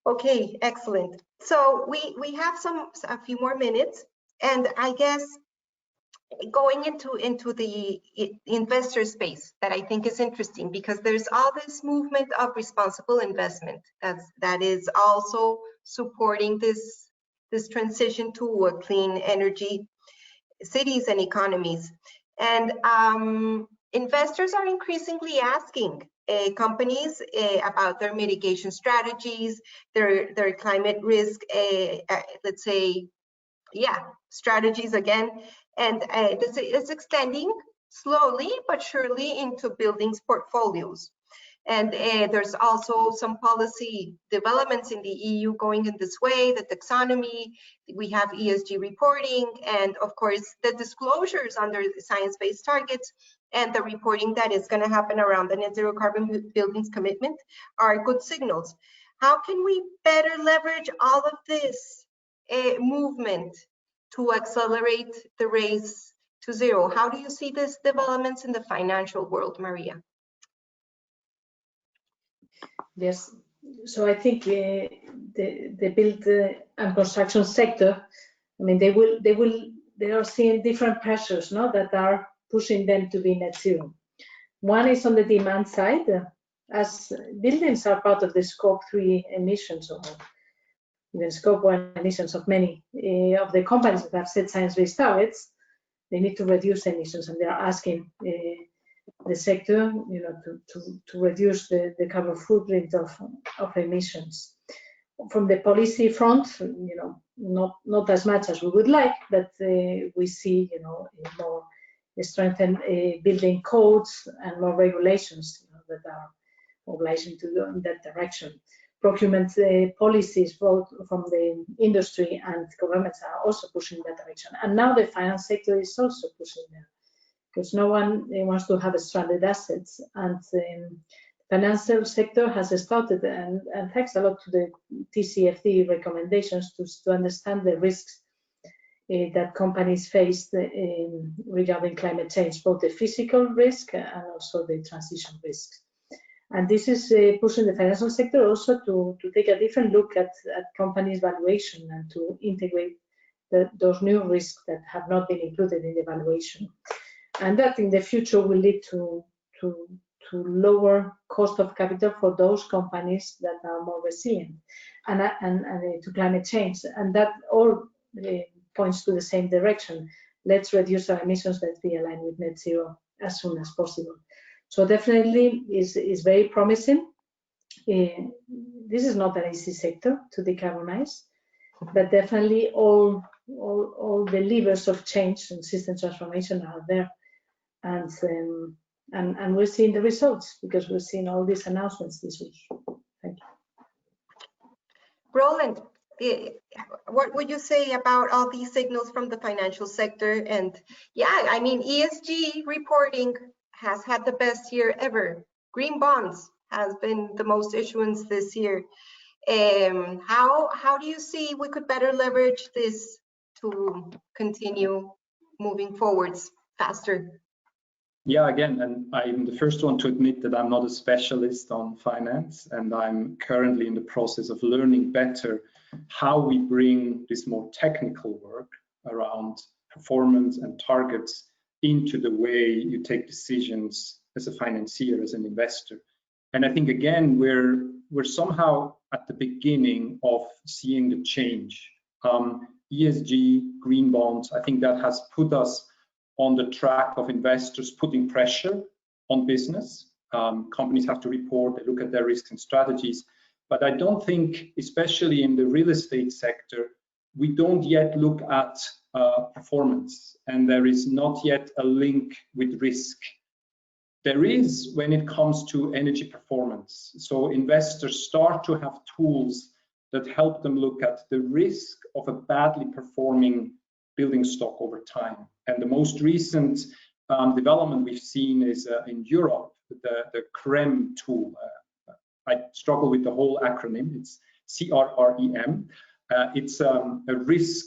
Speaker 2: Okay, excellent. So we have a few more minutes, and I guess going into the investor space that I think is interesting, because there's all this movement of responsible investment that is also supporting this transition to a clean energy. cities and economies. And investors are increasingly asking companies about their mitigation strategies, their climate risk, let's say, strategies again. And this is extending slowly but surely into buildings portfolios. And there's also some policy developments in the EU going in this way, the taxonomy, we have ESG reporting, and of course the disclosures under the science-based targets and the reporting that is going to happen around the net zero carbon buildings commitment are good signals. How can we better leverage all of this movement to accelerate the race to zero? How do you see these developments in the financial world, Maria?
Speaker 4: Yes, so I think the build and construction sector, I mean, they are seeing different pressures, no, that are pushing them to be net zero. One is on the demand side, as buildings are part of the scope 3 emissions, or even scope 1 emissions of many of the companies that have set science-based targets. They need to reduce emissions, and they are asking the sector, to reduce the carbon footprint of emissions. From the policy front, not as much as we would like, but we see, more strengthened building codes and more regulations that are obliging to go in that direction. Procurement policies both from the industry and governments are also pushing that direction. And now the finance sector is also pushing there, because no one wants to have stranded assets. And the financial sector has started, and thanks a lot to the TCFD recommendations, to understand the risks that companies face regarding climate change, both the physical risk and also the transition risks. And this is pushing the financial sector also to take a different look at companies' valuation and to integrate those new risks that have not been included in the valuation. And that in the future will lead to lower cost of capital for those companies that are more resilient and to climate change. And that all points to the same direction. Let's reduce our emissions, let's be aligned with net zero as soon as possible. So definitely is very promising. This is not an easy sector to decarbonize, but definitely all the levers of change and system transformation are there. And we're seeing the results because we're seeing all these announcements this week. Thank you.
Speaker 2: Roland, what would you say about all these signals from the financial sector? And yeah, I mean, ESG reporting has had the best year ever. Green bonds has been the most issuance this year. How do you see we could better leverage this to continue moving forwards faster?
Speaker 5: Yeah, again, and I'm the first one to admit that I'm not a specialist on finance, and I'm currently in the process of learning better how we bring this more technical work around performance and targets into the way you take decisions as a financier, as an investor. And I think, again, we're somehow at the beginning of seeing the change. ESG, green bonds, I think that has put us on the track of investors putting pressure on business. Companies have to report, they look at their risks and strategies. But I don't think, especially in the real estate sector, we don't yet look at performance, and there is not yet a link with risk. There is when it comes to energy performance. So investors start to have tools that help them look at the risk of a badly performing building stock over time. And the most recent development we've seen is in Europe, the CREM tool. I struggle with the whole acronym. It's CRREM. It's a risk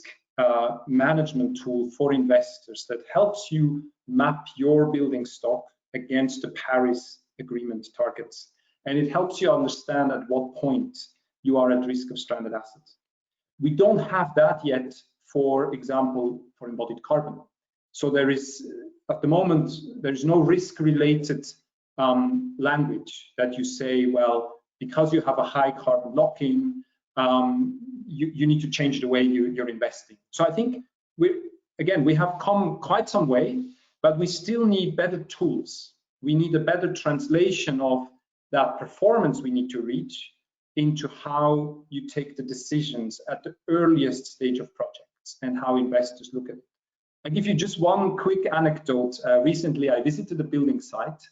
Speaker 5: management tool for investors that helps you map your building stock against the Paris Agreement targets. And it helps you understand at what point you are at risk of stranded assets. We don't have that yet, for example, for embodied carbon. So there is, at the moment, there is no risk-related language that you say, well, because you have a high carbon lock-in, you need to change the way you're investing. So I think again, we have come quite some way, but we still need better tools. We need a better translation of that performance we need to reach into how you take the decisions at the earliest stage of projects and how investors look at it. I'll give you just one quick anecdote. Recently, I visited a building site,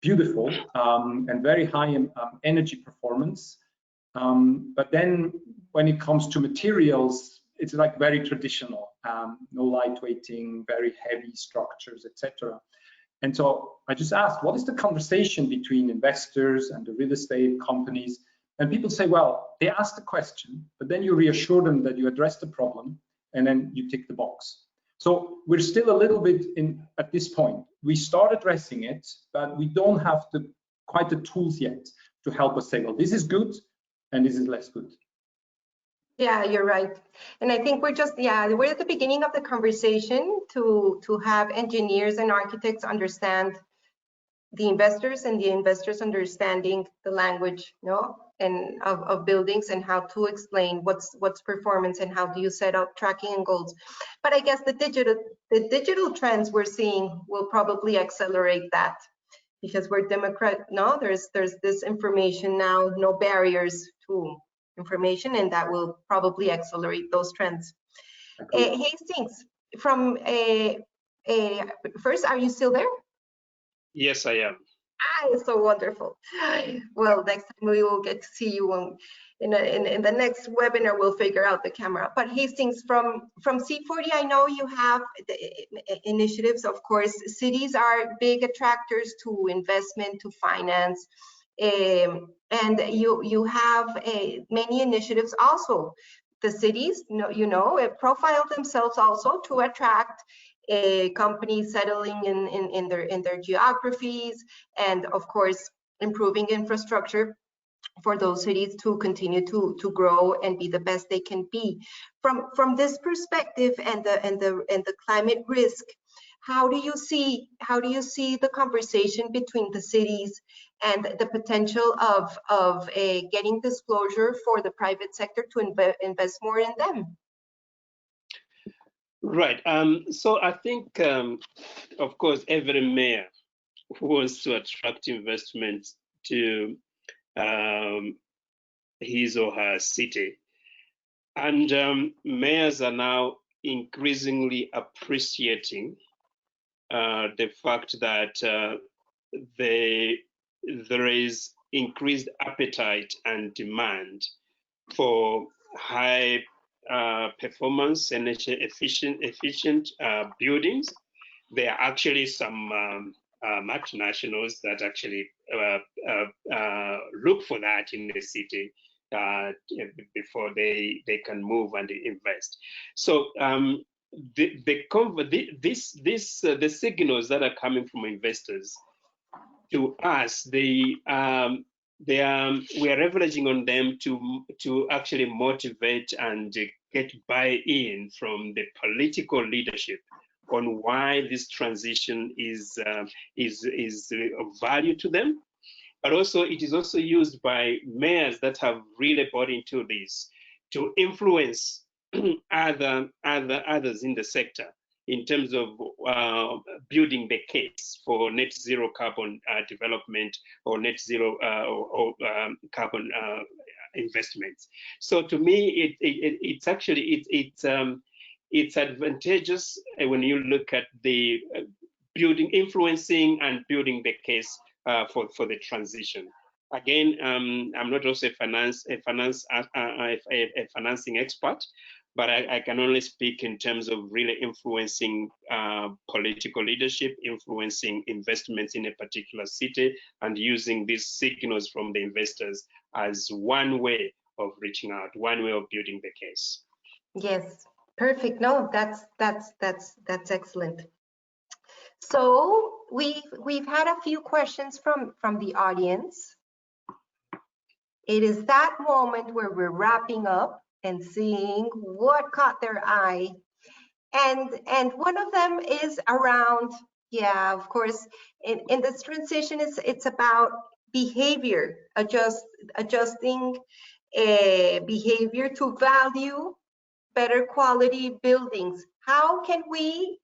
Speaker 5: beautiful and very high energy performance. But then when it comes to materials, it's like very traditional, no lightweighting, very heavy structures, etc. And so I just asked, what is the conversation between investors and the real estate companies? And people say, well, they ask the question, but then you reassure them that you address the problem, and then you tick the box. So we're still a little bit at this point. We start addressing it, but we don't have quite the tools yet to help us say, well, this is good and this is less good.
Speaker 2: Yeah, you're right. And I think we're at the beginning of the conversation to have engineers and architects understand the investors and the investors understanding the language, and of buildings and how to explain what's performance and how do you set up tracking and goals. But I guess the digital trends we're seeing will probably accelerate that, because we're there's this information now, no barriers to information, and that will probably accelerate those trends. Hastings, from first, are you still there?
Speaker 6: Yes, I am.
Speaker 2: It's so wonderful. Well, next time we will get to see you in the next webinar. We'll figure out the camera. But Hastings, from C40, I know you have the initiatives. Of course, cities are big attractors to investment, to finance, and you have many initiatives also. The cities, profile themselves also to attract companies settling in their geographies, and of course improving infrastructure for those cities to continue to grow and be the best they can be. From this perspective and the climate risk, how do you see the conversation between the cities and the potential of getting disclosure for the private sector to invest more in them?
Speaker 6: Right. So I think, of course, every mayor wants to attract investment to his or her city. And mayors are now increasingly appreciating the fact that there is increased appetite and demand for high performance, energy efficient buildings. There are actually some multinationals that actually look for that in the city before they can move and invest. So the signals that are coming from investors to us, we are leveraging on them to actually motivate and get buy-in from the political leadership on why this transition is of value to them. But also, it is also used by mayors that have really bought into this to influence others in the sector in terms of building the case for net zero carbon development or net zero carbon investments. So to me, it's actually it's advantageous when you look at the influencing and building the case for the transition. Again, I'm not also a financing expert, but I can only speak in terms of really influencing political leadership, influencing investments in a particular city, and using these signals from the investors as one way of reaching out, one way of building the case.
Speaker 2: Yes, perfect. No, that's excellent. So we've had a few questions from the audience. It is that moment where we're wrapping up and seeing what caught their eye, and one of them is around, yeah, of course, in this transition, it's about behavior, adjusting behavior to value better quality buildings. how can we,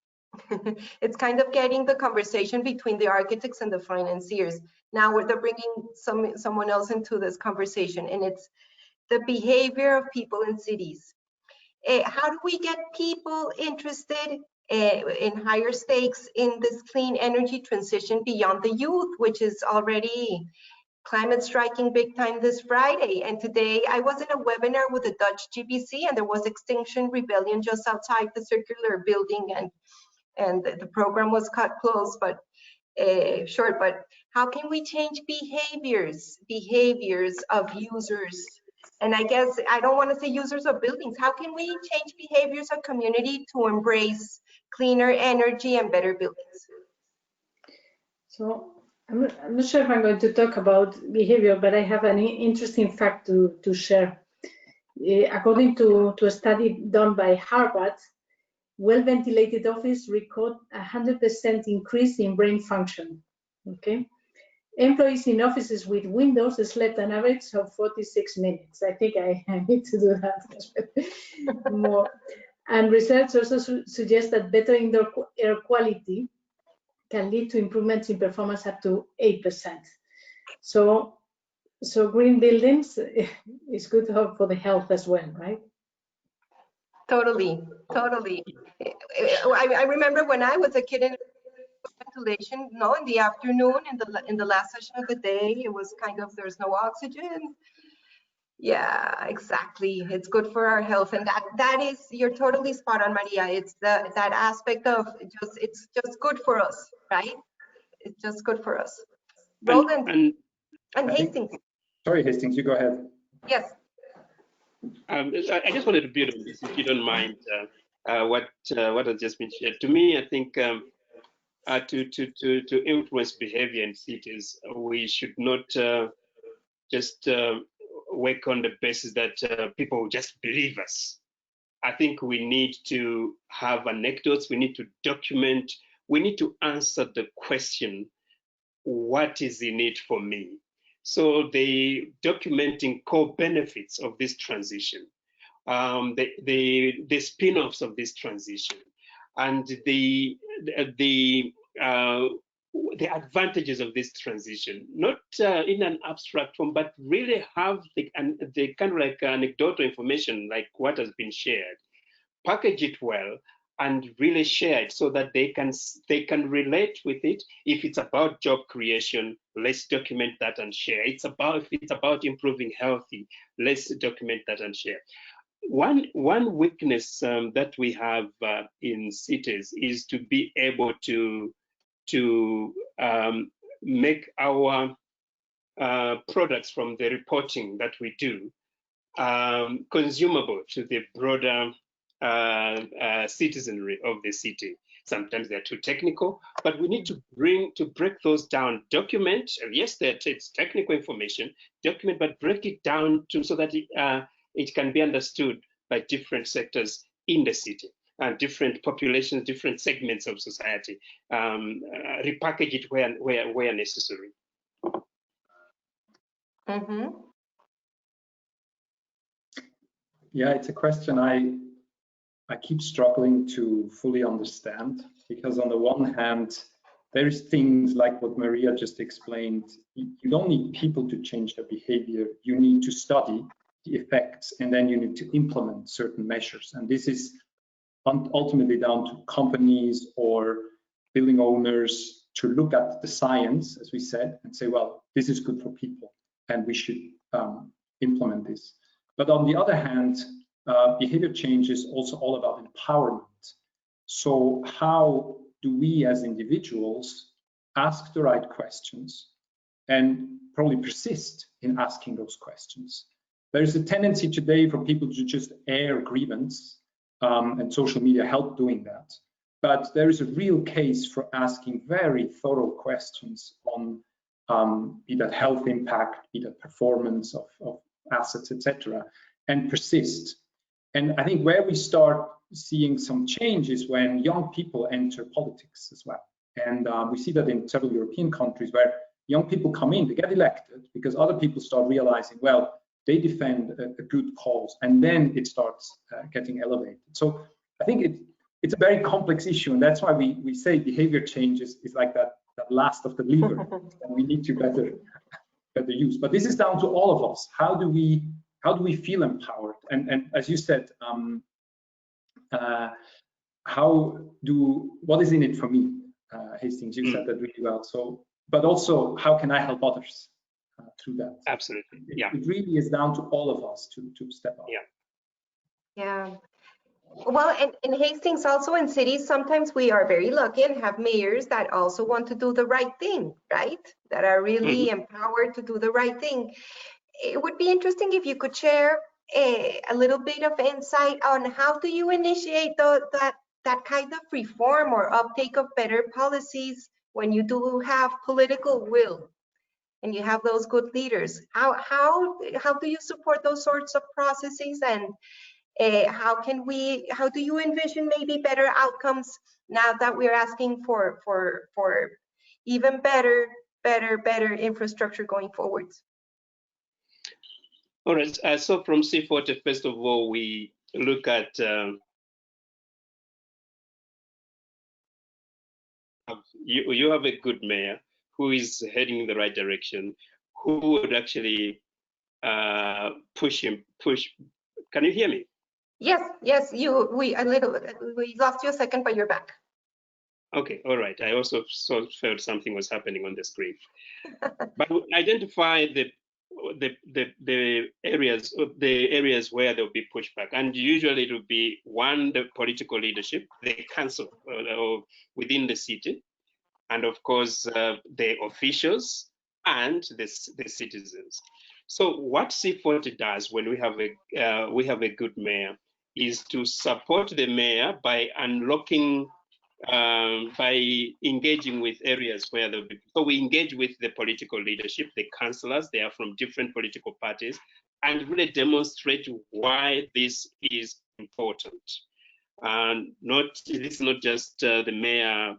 Speaker 2: it's kind of getting the conversation between the architects and the financiers. Now they're bringing someone else into this conversation, and it's the behavior of people in cities. How do we get people interested in higher stakes in this clean energy transition beyond the youth, which is already climate striking big time this Friday? And today I was in a webinar with the WorldGBC, and there was Extinction Rebellion just outside the circular building, and the program was cut close, but short. But how can we change behaviors of users? And I guess I don't want to say users of buildings. How can we change behaviors of community to embrace cleaner energy and better buildings?
Speaker 4: So I'm not sure if I'm going to talk about behavior, but I have an interesting fact to share. According to a study done by Harvard, well-ventilated office record 100% increase in brain function. Okay. Employees in offices with windows slept an average of 46 minutes. I think I need to do that more. And research also suggests that better indoor air quality can lead to improvements in performance up to 8%. So green buildings is good for the health as well, right?
Speaker 2: Totally. I remember when I was a kid in ventilation, no, in the afternoon, in the last session of the day, it was kind of, there's no oxygen. Yeah, exactly. It's good for our health, and that is, you're totally spot on, Maria. It's that aspect of it's just good for us, right? It's just good for us. Roland and Hastings.
Speaker 5: Sorry, Hastings, you go ahead.
Speaker 2: Yes.
Speaker 6: I just wanted to build on this, if you don't mind, what has just been shared. To me, I think to influence behavior in cities, we should not just work on the basis that people just believe us. I think we need to have anecdotes, we need to document, we need to answer the question, what is in it for me? So the documenting core benefits of this transition, the spin-offs of this transition, and the advantages of this transition, not in an abstract form, but really have the kind of like anecdotal information, like what has been shared, package it well, and really share it so that they can relate with it. If it's about job creation, let's document that and share. If it's about improving healthy, let's document that and share. One weakness that we have in cities is to be able to make our products from the reporting that we do consumable to the broader citizenry of the city. Sometimes they're too technical, but we need to break those down, document. Yes, it's technical information, document, but break it down so that it can be understood by different sectors in the city and different populations, different segments of society. Repackage it where necessary.
Speaker 2: Mm-hmm.
Speaker 5: Yeah, it's a question I keep struggling to fully understand, because on the one hand, there's things like what Maria just explained. You don't need people to change their behavior. You need to study the effects, and then you need to implement certain measures. And this is ultimately down to companies or building owners to look at the science, as we said, and say, well, this is good for people, and we should implement this. But on the other hand, behavior change is also all about empowerment. So how do we as individuals ask the right questions and probably persist in asking those questions? There's a tendency today for people to just air grievance, and social media help doing that. But there is a real case for asking very thorough questions on be that health impact, be that performance of assets, etc., and persist. And I think where we start seeing some change is when young people enter politics as well. And we see that in several European countries where young people come in, they get elected because other people start realizing, well, they defend a good cause, and then it starts getting elevated. So I think it's a very complex issue, and that's why we say behavior change is like that last of the lever, and we need to better use. But this is down to all of us. How do we feel empowered? And as you said, what is in it for me? Hastings, you said that really well. So, but also, how can I help others through that?
Speaker 6: Absolutely, yeah.
Speaker 5: It really is down to all of us to step up.
Speaker 2: Yeah. Well, and in Hastings, also in cities, sometimes we are very lucky and have mayors that also want to do the right thing, right? That are really empowered to do the right thing. It would be interesting if you could share a little bit of insight on how do you initiate that kind of reform or uptake of better policies when you do have political will and you have those good leaders. How do you support those sorts of processes, and how do you envision maybe better outcomes now that we're asking for even better infrastructure going forward?
Speaker 6: All right, so from C40, first of all, we look at you have a good mayor who is heading in the right direction, who would actually push. Can you hear me?
Speaker 2: Yes, we lost you a second, but you're back.
Speaker 6: Okay, all right. I also felt something was happening on the screen. But identify the areas where there will be pushback, and usually it will be one, the political leadership, the council within the city, and of course the officials and the citizens. So what C40 does when we have a good mayor is to support the mayor by unlocking, by engaging with areas where so we engage with the political leadership, the councillors. They are from different political parties, and really demonstrate why this is important. And this is not just the mayor.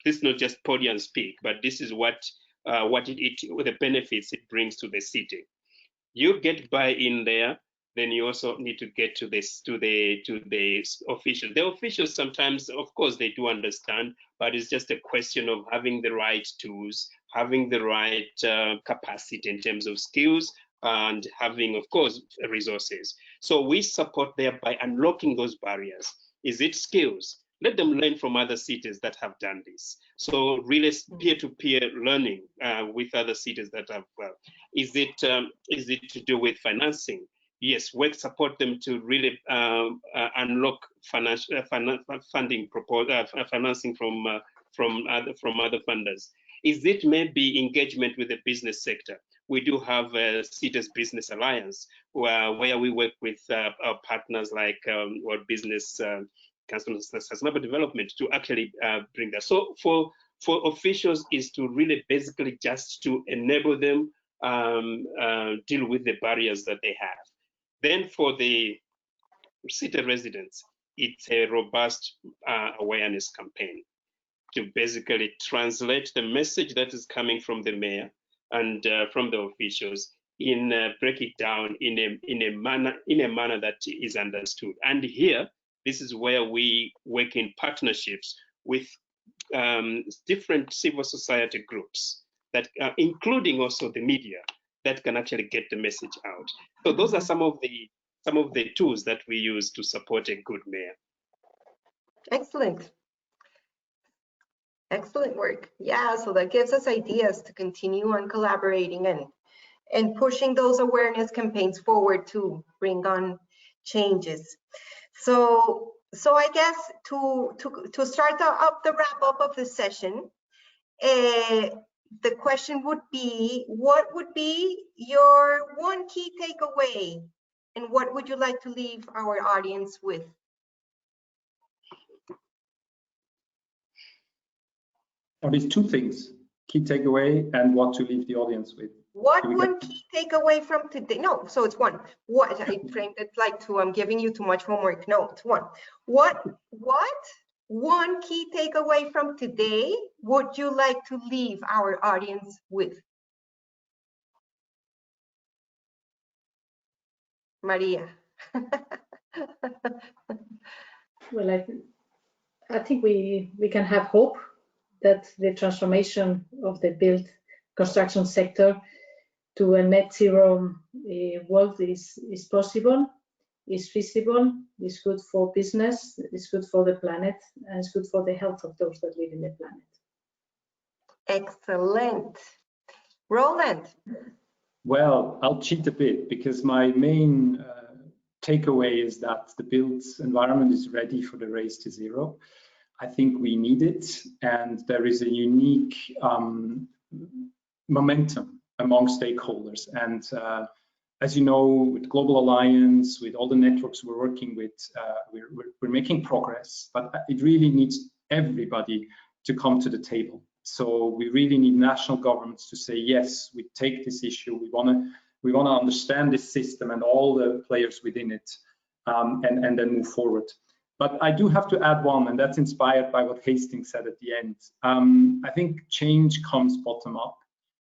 Speaker 6: This is not just podium speak, but this is what the benefits it brings to the city. You get buy-in there, then you also need to get to the officials. The officials sometimes, of course, they do understand, but it's just a question of having the right tools, having the right capacity in terms of skills, and having, of course, resources. So we support there by unlocking those barriers. Is it skills? Let them learn from other cities that have done this. So really peer-to-peer learning with other cities that have, is it to do with financing? Yes, support them to really unlock financing from other funders. Is it maybe engagement with the business sector? We do have a Cities Business Alliance where we work with our partners like World Business Council of Sustainable Development to actually bring that. So for officials is to really basically just to enable them deal with the barriers that they have. Then for the city residents, it's a robust awareness campaign to basically translate the message that is coming from the mayor and from the officials break it down in a manner that is understood. And here, this is where we work in partnerships with different civil society groups, that including also the media, that can actually get the message out. So those are some of the tools that we use to support a good mayor.
Speaker 2: Excellent. Excellent work. Yeah, so that gives us ideas to continue on collaborating and pushing those awareness campaigns forward to bring on changes. So I guess to start up the wrap up of the session, the question would be, what would be your one key takeaway, and what would you like to leave our audience with?
Speaker 5: Are these two things, key takeaway and what to leave the audience with?
Speaker 2: What one key takeaway from today? No, so it's one. What I framed it like two. I'm giving you too much homework. No, it's one. What one key takeaway from today would you like to leave our audience with? Maria.
Speaker 4: Well, I think we can have hope that the transformation of the built construction sector to a net zero world is possible, is feasible, is good for business, is good for the planet, and is good for the health of those that live in the planet.
Speaker 2: Excellent. Roland.
Speaker 5: Well, I'll cheat a bit because my main takeaway is that the built environment is ready for the race to zero. I think we need it, and there is a unique momentum among stakeholders. And as you know, with Global Alliance, with all the networks we're working with, we're making progress, but it really needs everybody to come to the table. So we really need national governments to say, yes, we take this issue, we want to understand this system and all the players within it, and then move forward. But I do have to add one, and that's inspired by what Hastings said at the end. I think change comes bottom up.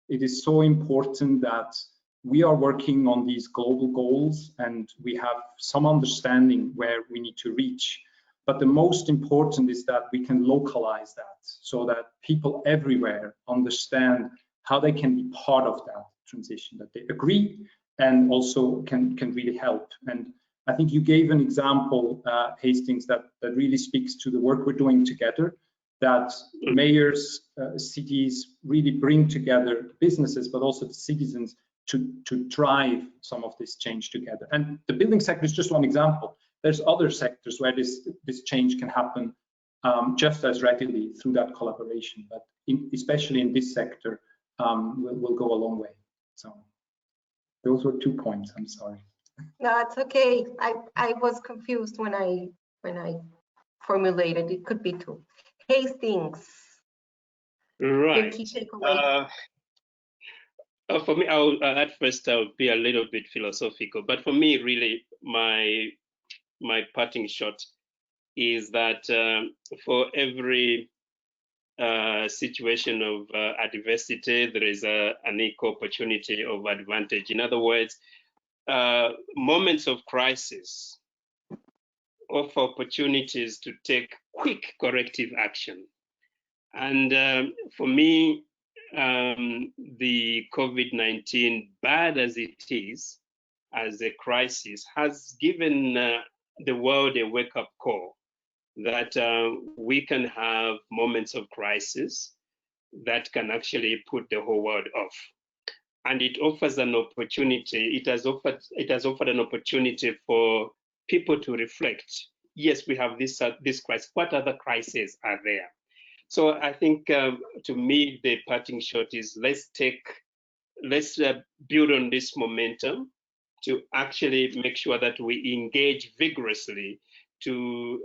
Speaker 5: It is so important that we are working on these global goals and we have some understanding where we need to reach. But the most important is that we can localize that so that people everywhere understand how they can be part of that transition, that they agree and also can really help. And I think you gave an example, Hastings, that really speaks to the work we're doing together, that mayors, cities really bring together businesses, but also the citizens to drive some of this change together. And the building sector is just one example. There's other sectors where this change can happen just as readily through that collaboration, but especially in this sector, will go a long way. So those were 2 points. I'm sorry.
Speaker 2: No, it's okay. I was confused when I formulated. It could be 2. Hastings.
Speaker 6: Right. For me, at first I'll be a little bit philosophical, but for me, really, my parting shot is that for every situation of adversity, there is an equal opportunity of advantage. In other words, moments of crisis offer opportunities to take quick corrective action. And for me, the COVID-19, bad as it is, as a crisis, has given the world a wake-up call that we can have moments of crisis that can actually put the whole world off. And it offers an opportunity, it has offered an opportunity for people to reflect. Yes, we have this crisis. What other crises are there? So I think to me, the parting shot is let's build on this momentum to actually make sure that we engage vigorously to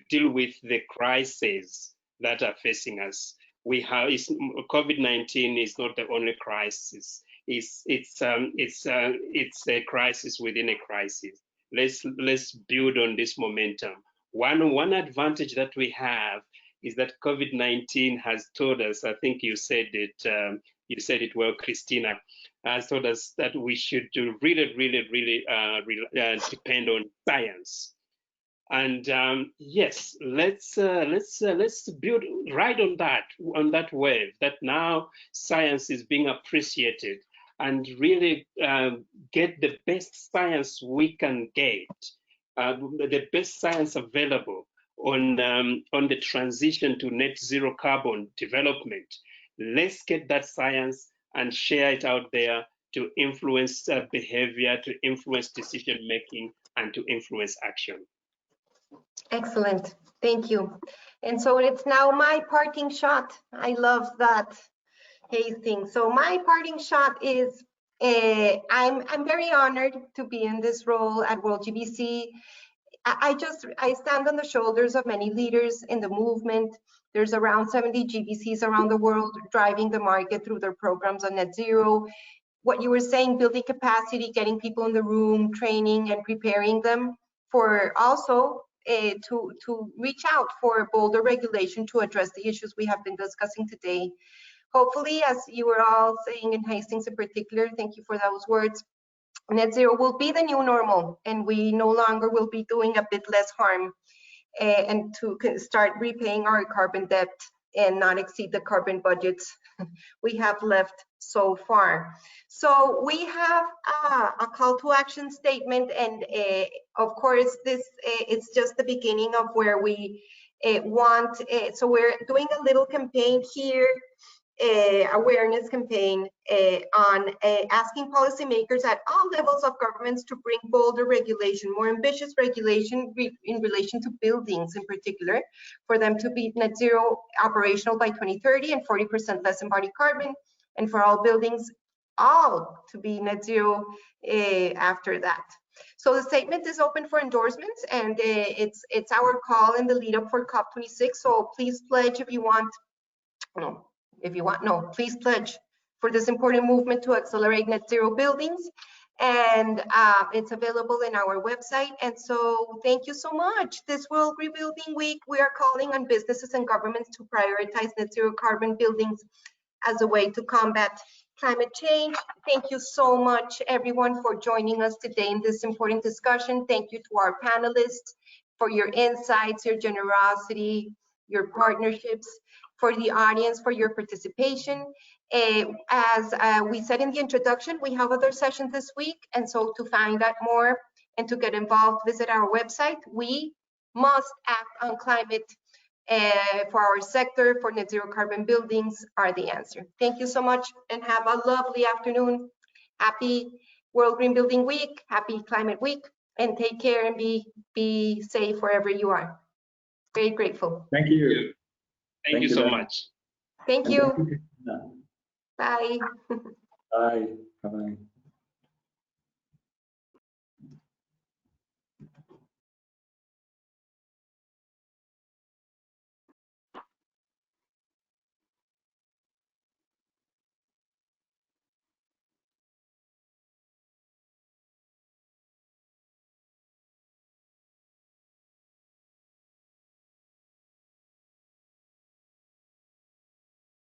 Speaker 6: deal with the crises that are facing us. COVID-19 is not the only crisis. It's a crisis within a crisis. Let's build on this momentum. One advantage that we have is that COVID-19 has told us, I think you said it well, Cristina, has told us that we should really depend on science. And yes, let's build right on that wave, that now science is being appreciated, and really get the best science we can get, the best science available on the transition to net zero carbon development. Let's get that science and share it out there to influence behavior, to influence decision making, and to influence action.
Speaker 2: Excellent, thank you. And so it's now my parting shot. I love that, Hastings. So my parting shot is I'm very honored to be in this role at WorldGBC. I stand on the shoulders of many leaders in the movement. There's around 70 GBCs around the world driving the market through their programs on net zero. What you were saying, building capacity, getting people in the room, training and preparing them for also to reach out for bolder regulation to address the issues we have been discussing today. Hopefully, as you were all saying in Hastings in particular, thank you for those words, net zero will be the new normal, and we no longer will be doing a bit less harm and to start repaying our carbon debt and not exceed the carbon budgets we have left so far. So we have a call to action statement, and of course this it's just the beginning of where we want. So we're doing a little campaign here, awareness campaign on asking policymakers at all levels of governments to bring bolder regulation, more ambitious regulation in relation to buildings in particular, for them to be net zero operational by 2030 and 40% less embodied carbon, and for all buildings all to be net zero after that. So the statement is open for endorsements, and it's our call in the lead up for COP26. So please pledge if you want. Please pledge for this important movement to accelerate net zero buildings. And it's available in our website. And so thank you so much. This World Rebuilding Week, we are calling on businesses and governments to prioritize net zero carbon buildings as a way to combat climate change. Thank you so much, everyone, for joining us today in this important discussion. Thank you to our panelists for your insights, your generosity, your partnerships, for the audience for your participation. As we said in the introduction, we have other sessions this week, and so to find out more and to get involved, visit our website. We must act on climate for our sector, for net zero carbon buildings are the answer. Thank you so much and have a lovely afternoon. Happy World Green Building Week, happy Climate Week, and take care and be safe wherever you are. Very grateful.
Speaker 5: Thank you.
Speaker 6: Thank you so much.
Speaker 2: Thank you. Bye.
Speaker 5: Bye. Bye-bye.